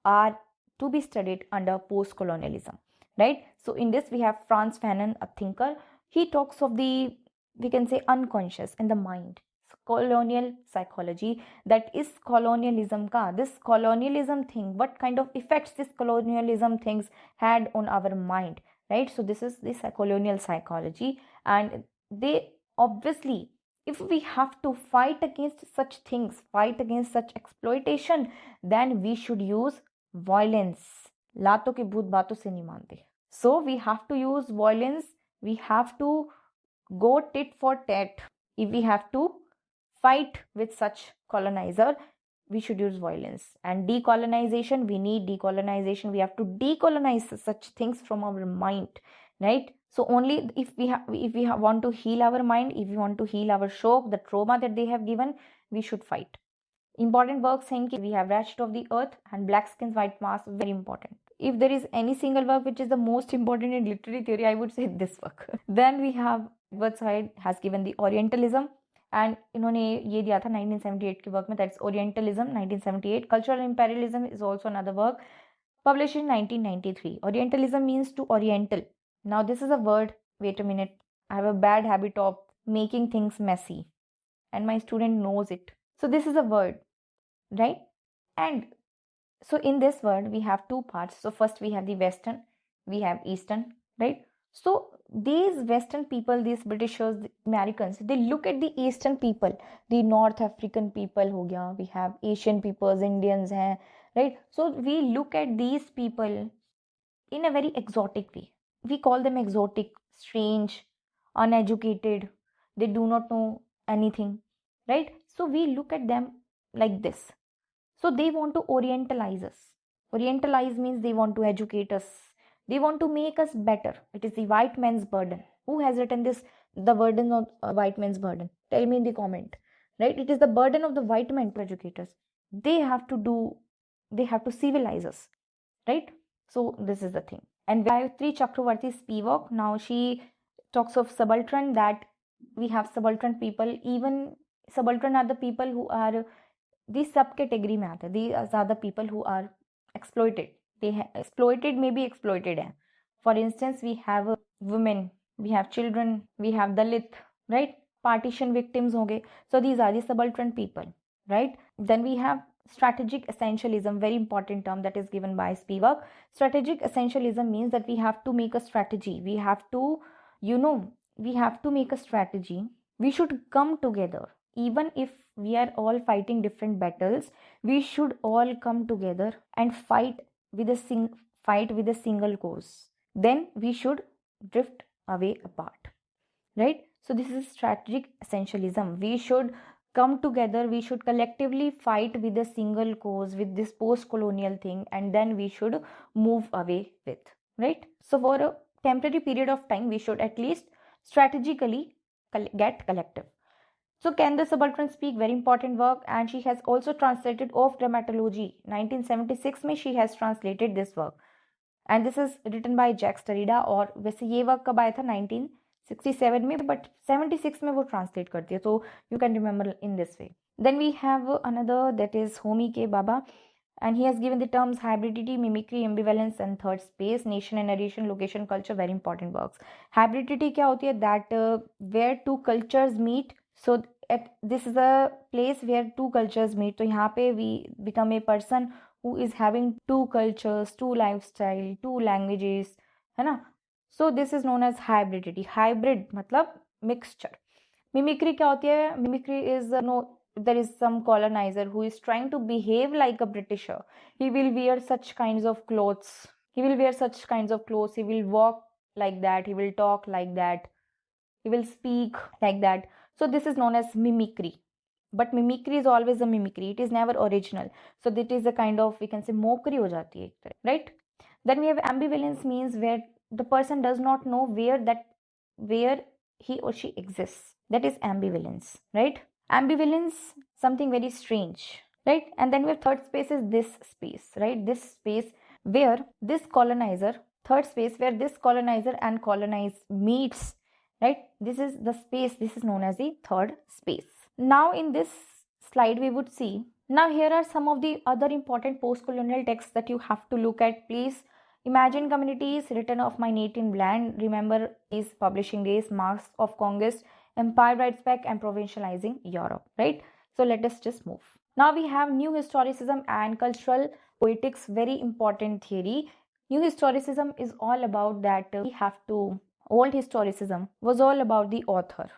are to be studied under post-colonialism, right? So in this we have Franz Fanon, a thinker. He talks of the, we can say, unconscious and the mind, colonial psychology, that is colonialism ka, this colonialism thing, what kind of effects this colonialism things had on our mind, right? So this is this colonial psychology. And they obviously, if we have to fight against such things, fight against such exploitation, then we should use violence. लातों के भूत बातों से नहीं मानते. So we have to use violence. We have to go tit for tat. If we have to fight with such colonizer, we should use violence. And decolonization, we need decolonization. We have to decolonize such things from our mind, right? So only if we want to heal our mind, if we want to heal our shock, the trauma that they have given, we should fight. Important works saying we have Ratchet of the Earth and Black Skins White Mask, very important. If there is any single work which is the most important in literary theory, I would say this work. Then we have Edward Said has given the Orientalism, and इन्होंने ये दिया था 1978 के work में, that's Orientalism 1978. Cultural Imperialism is also another work published in 1993. Orientalism means to oriental. Now this is a word, wait a minute, I have a bad habit of making things messy and my student knows it. So this is a word, right? And so in this word we have two parts. So first we have the Western, we have Eastern, right? So these Western people, these Britishers, the Americans, they look at the Eastern people, the North African people ho gaya, we have Asian peoples, Indians hai, right? So we look at these people in a very exotic way. We call them exotic, strange, uneducated, they do not know anything, right? So we look at them like this. So they want to orientalize us. Orientalize means they want to educate us. They want to make us better. It is the white man's burden. Who has written this? The burden of white man's burden. Tell me in the comment, right? It is the burden of the white man to educate us. They have to civilize us, right? So this is the thing. And Gayatri Chakravarti's Spivak, now she talks of subaltern, that we have subaltern people. Even subaltern are the people who are the subcategory में आते हैं. These are the people who are exploited. Exploited may be exploited hai. For instance, we have women, we have children, we have Dalit, right? partition victims होंगे. So these are the subaltern people, right? Then we have strategic essentialism, very important term that is given by Spivak. Strategic essentialism means that we have to make a strategy. We have to, we have to make a strategy. We should come together. Even if we are all fighting different battles, we should all come together and fight with a single cause. Then we should drift away apart, right? So this is strategic essentialism. We should come together, we should collectively fight with a single cause, with this post-colonial thing, and then we should move away with, right? So for a temporary period of time, we should at least strategically get collective. So Can the Subaltern Speak, very important work, and she has also translated of Narratology. 1976 में she has translated this work, and this is written by Jacques Derrida. और वैसे ये work कब आया था 1967 में, but 76 में वो translate करती है, so you can remember in this way. Then we have another, that is Homi K. Baba, and he has given the terms hybridity, mimicry, ambivalence, and third space, nation and narration, location, culture, very important works. Hybridity क्या होती है? That where two cultures meet. So this is a place where two cultures meet. तो यहाँ पे we become a person who is having two cultures, two lifestyle, two languages, है ना? So this is known as hybridity. Hybrid मतलब mixture. Mimicry क्या होती है? Mimicry is there is some colonizer who is trying to behave like a Britisher. He will wear such kinds of clothes. He will walk like that. He will talk like that. He will speak like that. So this is known as mimicry. But mimicry is always a mimicry. It is never original. So that is a kind of, we can say, mockery हो जाती है, right? Then we have ambivalence, means where the person does not know where he or she exists. That is ambivalence, right? Ambivalence, something very strange, right? And then we have third space, is this space, right? This space where this colonizer, third space where this colonizer and colonized meets, right? This is the space, this is known as the third space. Now in this slide we would see, now here are some of the other important post-colonial texts that you have to look at. Please imagine communities, written of my native land, remember these publishing days, Marx of Congress, Empire Writes Back, and Provincializing Europe, right? So let us just move. Now we have New Historicism and Cultural Poetics, very important theory. New Historicism is all about that Old Historicism was all about the author,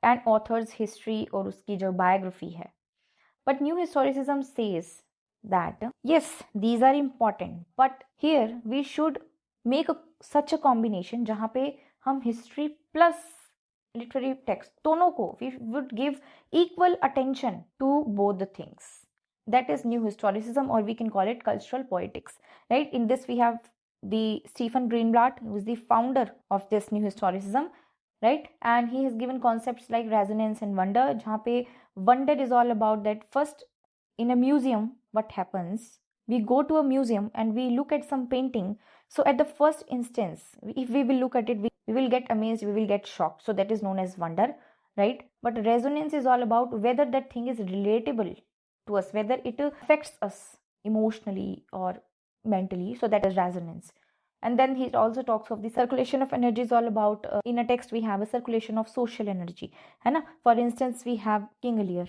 and author's history और उसकी जो biography है. But New Historicism says that yes, these are important, but here we should make such a combination जहाँ पे हम history plus literary text दोनों को, we would give equal attention to both the things. That is New Historicism, or we can call it Cultural Poetics, right? In this we have the Stephen Greenblatt, who is the founder of this New Historicism, right? And he has given concepts like resonance and wonder, जहाँ पे wonder is all about that. First, in a museum, what happens? We go to a museum and we look at some painting. So at the first instance, if we will look at it, we will get amazed, we will get shocked. So that is known as wonder, right? But resonance is all about whether that thing is relatable to us, whether it affects us emotionally or mentally. So that is resonance. And then he also talks of the circulation of energy, is all about, in a text we have a circulation of social energy. For instance, we have King Lear.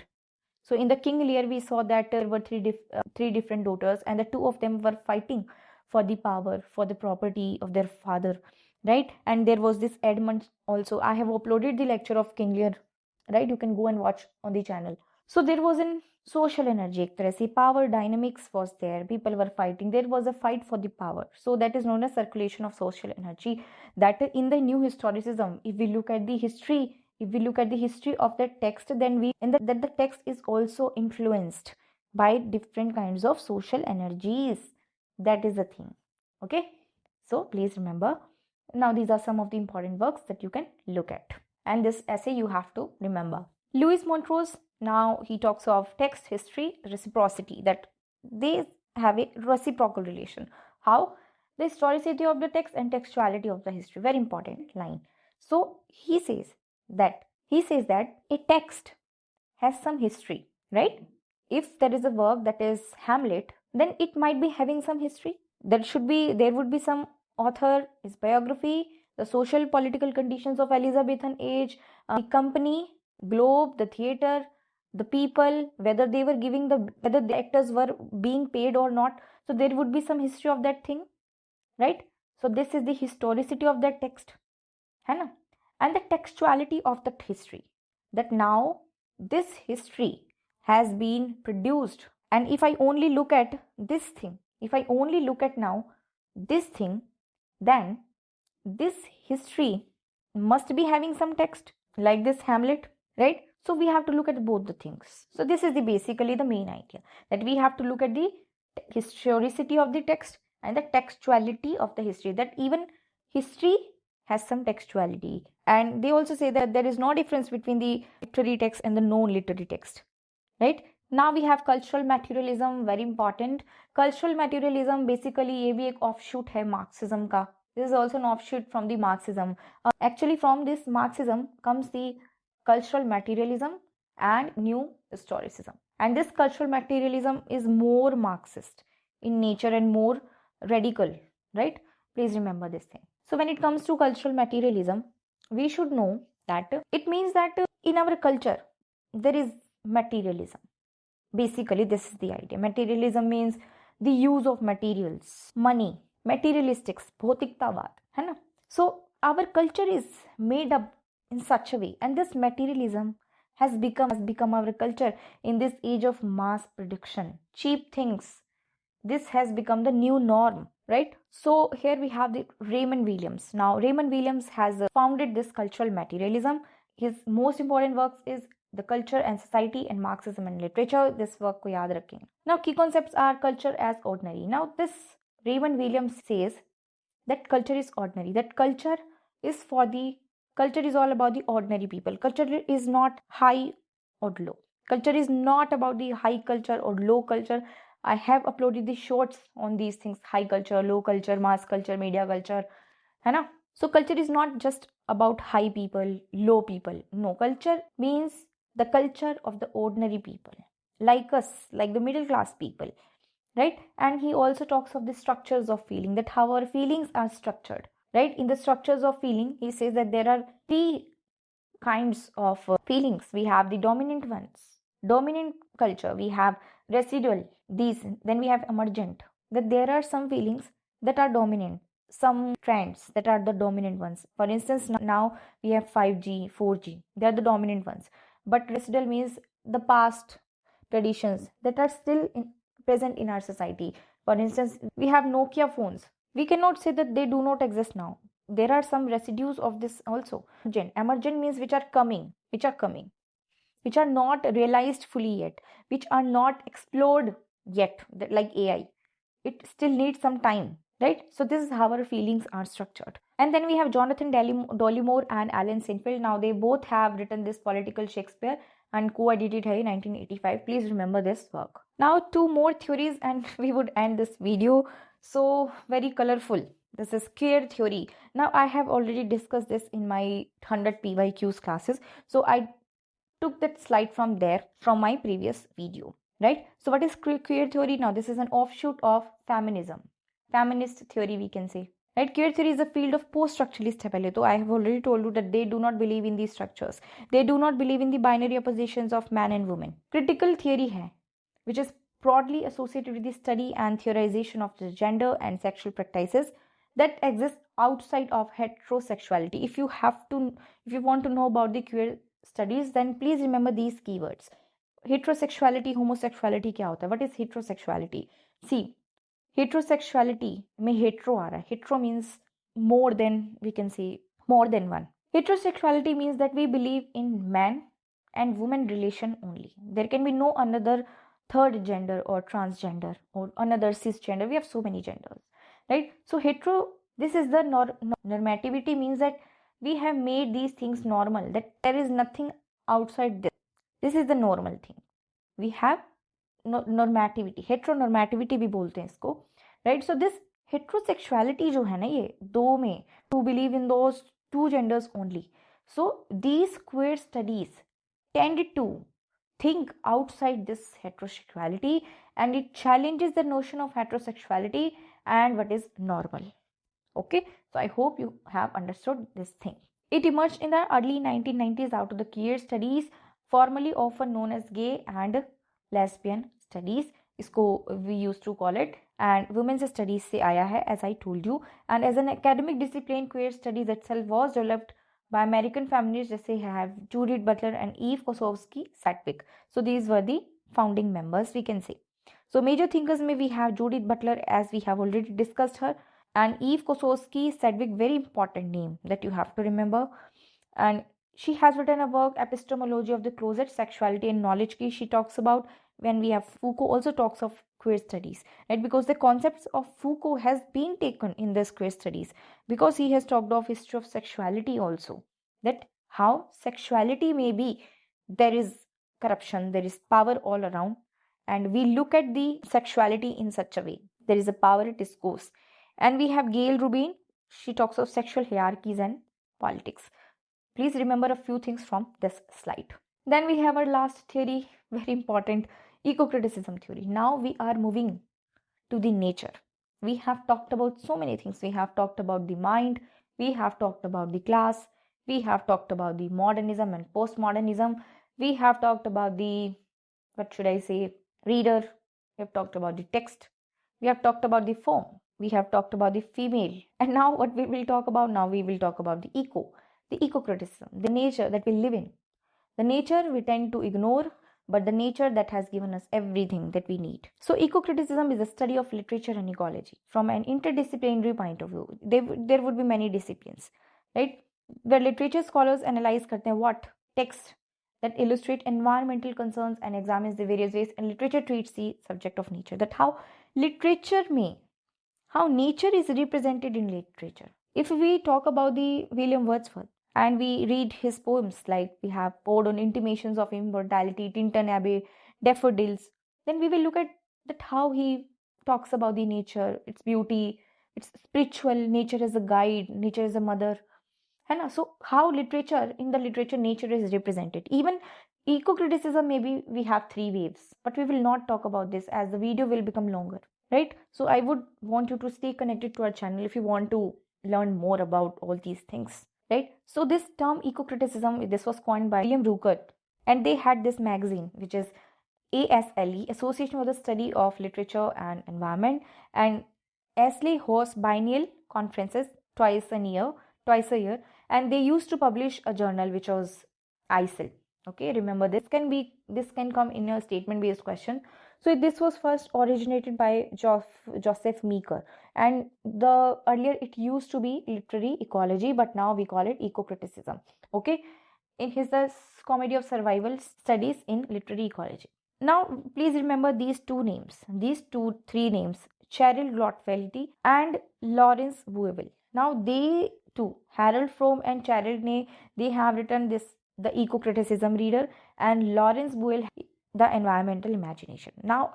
So in the King Lear, we saw that there were three different daughters, and the two of them were fighting for the power, for the property of their father, right? And there was this Edmund also. I have uploaded the lecture of King Lear, right? You can go and watch on the channel. So there was an social energy, एक तरह से power dynamics was there. People were fighting. There was a fight for the power. So that is known as circulation of social energy. That in the New Historicism, if we look at the history of the text, then that the text is also influenced by different kinds of social energies. That is the thing. Okay. So please remember. Now these are some of the important works that you can look at. And this essay you have to remember. Louis Montrose, now he talks of text, history, reciprocity, that they have a reciprocal relation. How? The historicity of the text and textuality of the history. Very important line. So he says that a text has some history, right? If there is a work that is Hamlet, then it might be having some history. There would be some author, his biography, the social political conditions of Elizabethan age, the company, globe, the theater, the people, whether whether the actors were being paid or not. So there would be some history of that thing, right? So this is the historicity of that text, है ना? And the textuality of that history, that now this history has been produced. And if I only look at this thing, if I only look at now this thing, then this history must be having some text, like this Hamlet, right? So we have to look at both the things. So this is basically the main idea, that we have to look at the historicity of the text and the textuality of the history, that even history has some textuality. And they also say that there is no difference between the literary text and the non-literary text, right? Now we have cultural materialism, very important. Cultural materialism basically ये भी एक offshoot है Marxism का. This is also an offshoot from the Marxism. Actually from this Marxism comes the cultural materialism and new historicism. And this cultural materialism is more Marxist in nature and more radical, right? Please remember this thing. So when it comes to cultural materialism, we should know that it means that in our culture there is materialism. Basically this is the idea. Materialism means the use of materials, money, materialistics, bhautiktavad, है ना? So our culture is made up in such a way, and this materialism has become our culture in this age of mass production, cheap things. This has become the new norm, right? So here we have the Raymond Williams. Now Raymond Williams has founded this cultural materialism. His most important works is The Culture and Society and Marxism and Literature. This work को याद रखेंगे. Now key concepts are culture as ordinary. Now this Raymond Williams says that culture is ordinary. That culture is all about the ordinary people. Culture is not high or low. Culture is not about the high culture or low culture. I have uploaded the shorts on these things: high culture, low culture, mass culture, media culture, है ना? So culture is not just about high people, low people. No, culture means the culture of the ordinary people, like us, like the middle class people, right? And he also talks of the structures of feeling, that how our feelings are structured, right? In the structures of feeling, he says that there are three kinds of feelings. We have the dominant ones, dominant culture. We have residual, these. Then we have emergent, that there are some feelings that are dominant, some trends that are the dominant ones. For instance, now we have 5G, 4G. They are the dominant ones. But residual means the past traditions that are still present in our society. For instance, we have Nokia phones. We cannot say that they do not exist now. There are some residues of this also. Emergent means which are coming, which are not realized fully yet, which are not explored yet, like AI. It still needs some time, right? So this is how our feelings are structured. And then we have Jonathan Dollimore and Alan Sinfield. Now they both have written this political Shakespeare and co-edited in 1985. Please remember this work. Now two more theories and we would end this video. So very colorful. This is queer theory. Now I have already discussed this in my 100 PYQs classes. So I took that slide from there, from my previous video, right? So what is queer theory? Now this is an offshoot of feminism, feminist theory we can say, right? Queer theory is a field of post-structuralist है. So I have already told you that they do not believe in these structures. They do not believe in the binary oppositions of man and woman. Critical theory है, which is broadly associated with the study and theorization of the gender and sexual practices that exist outside of heterosexuality. If you want to know about the queer studies, then please remember these keywords. Heterosexuality, homosexuality क्या होता है? What is heterosexuality? See, heterosexuality में hetero आ रहा है. Hetero means more than, we can say more than one. Heterosexuality means that we believe in man and woman relation only. There can be no another third gender or transgender or another cisgender. We have so many genders, right? So hetero, this is the normativity, means that we have made these things normal, that there is nothing outside this. This is the normal thing. We have normativity, heteronormativity भी बोलते हैं इसको, right? So this heterosexuality जो है ना, ये दो में, to believe in those two genders only. So these queer studies tended to think outside this heterosexuality, and it challenges the notion of heterosexuality and what is normal. Okay, so I hope you have understood this thing. It emerged in the early 1990s out of the queer studies, formerly often known as gay and lesbian studies. इसको we used to call it, and women's studies से आया है, as I told you. And as an academic discipline, queer studies itself was developed by American feminists जैसे have Judith Butler and Eve Kosowski Sedgwick. So these were the founding members, we can say. So major thinkers may we have Judith Butler, as we have already discussed her, and Eve Kosowski Sedgwick, very important name that you have to remember. And she has written a work, Epistemology of the Closet, Sexuality and Knowledge ki she talks about. When we have Foucault also talks of queer studies, right? Because the concepts of Foucault has been taken in this queer studies, because he has talked of history of sexuality also, that how sexuality may be, there is corruption, there is power all around, and we look at the sexuality in such a way, there is a power discourse. And we have Gail Rubin, she talks of sexual hierarchies and politics. Please remember a few things from this slide. Then we have our last theory, very important, eco-criticism theory. Now we are moving to the nature. We have talked about so many things. We have talked about the mind, we have talked about the class, we have talked about the modernism and postmodernism, we have talked about the, what should I say, reader, we have talked about the text, we have talked about the form, we have talked about the female, and now what we will talk about now, we will talk about the eco-criticism, the nature that we live in. The nature we tend to ignore, but the nature that has given us everything that we need. So eco-criticism is a study of literature and ecology from an interdisciplinary point of view. There would be many disciplines, right? Where literature scholars analyze karte hain what? Text that illustrate environmental concerns and examines the various ways, and literature treats the subject of nature. That how nature is represented in literature. If we talk about the William Wordsworth, and we read his poems, like we have Ode on Intimations of Immortality, Tintin Abbey, Daffodils, then we will look at that how he talks about the nature, its beauty, its spiritual, nature as a guide, nature as a mother. And so how literature, in the literature, nature is represented. Even eco-criticism, maybe we have three waves, but we will not talk about this as the video will become longer, right? So I would want you to stay connected to our channel if you want to learn more about all these things, right? So this term eco-criticism, this was coined by William Ruckert, and they had this magazine, which is ASLE, Association for the Study of Literature and Environment, and ASLE hosts biennial conferences twice a year, and they used to publish a journal which was ISIL. Okay, remember this can come in a statement based question. So this was first originated by Joseph Meeker, and the earlier it used to be literary ecology, but now we call it eco-criticism. Okay, in his Comedy of Survival Studies in Literary Ecology. Now please remember these three names, Cheryl Glotfelty and Lawrence Buell. Now they two, Harold Fromm and Cheryl Ney, they have written this, the eco-criticism reader, and Lawrence Buell, the environmental imagination. Now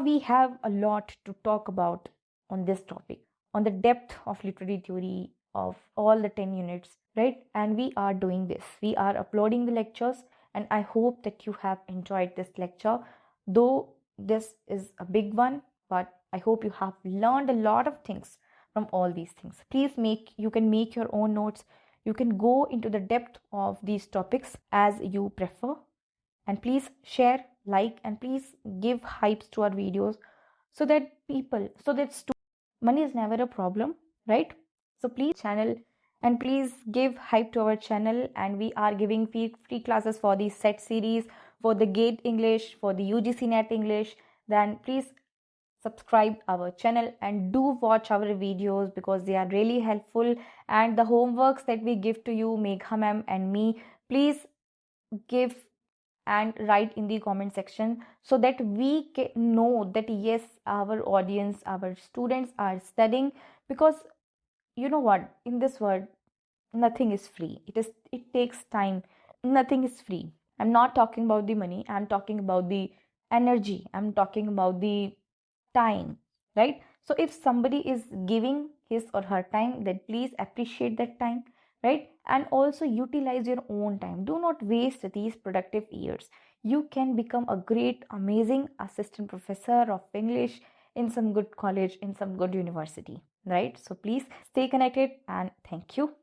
we have a lot to talk about on this topic, on the depth of literary theory of all the 10 units, right? And we are doing this, we are uploading the lectures, and I hope that you have enjoyed this lecture, though this is a big one, but I hope you have learned a lot of things from all these things. Please you can make your own notes, you can go into the depth of these topics as you prefer, and please share, like, and please give hypes to our videos, so that money is never a problem, right? So please channel, and please give hype to our channel, and we are giving free classes for the set series, for the GATE English, for the UGC NET English. Then please subscribe our channel and do watch our videos, because they are really helpful, and the homeworks that we give to you, Megha ma'am and me, please give and write in the comment section, so that we can know that yes, our audience, our students are studying. Because you know what, in this world nothing is free, it takes time, nothing is free. I'm not talking about the money, I'm talking about the energy, I'm talking about the time, right? So if somebody is giving his or her time, then please appreciate that time, right? And also utilize your own time, do not waste these productive years. You can become a great, amazing assistant professor of English, in some good college, in some good university, right? So please stay connected and thank you.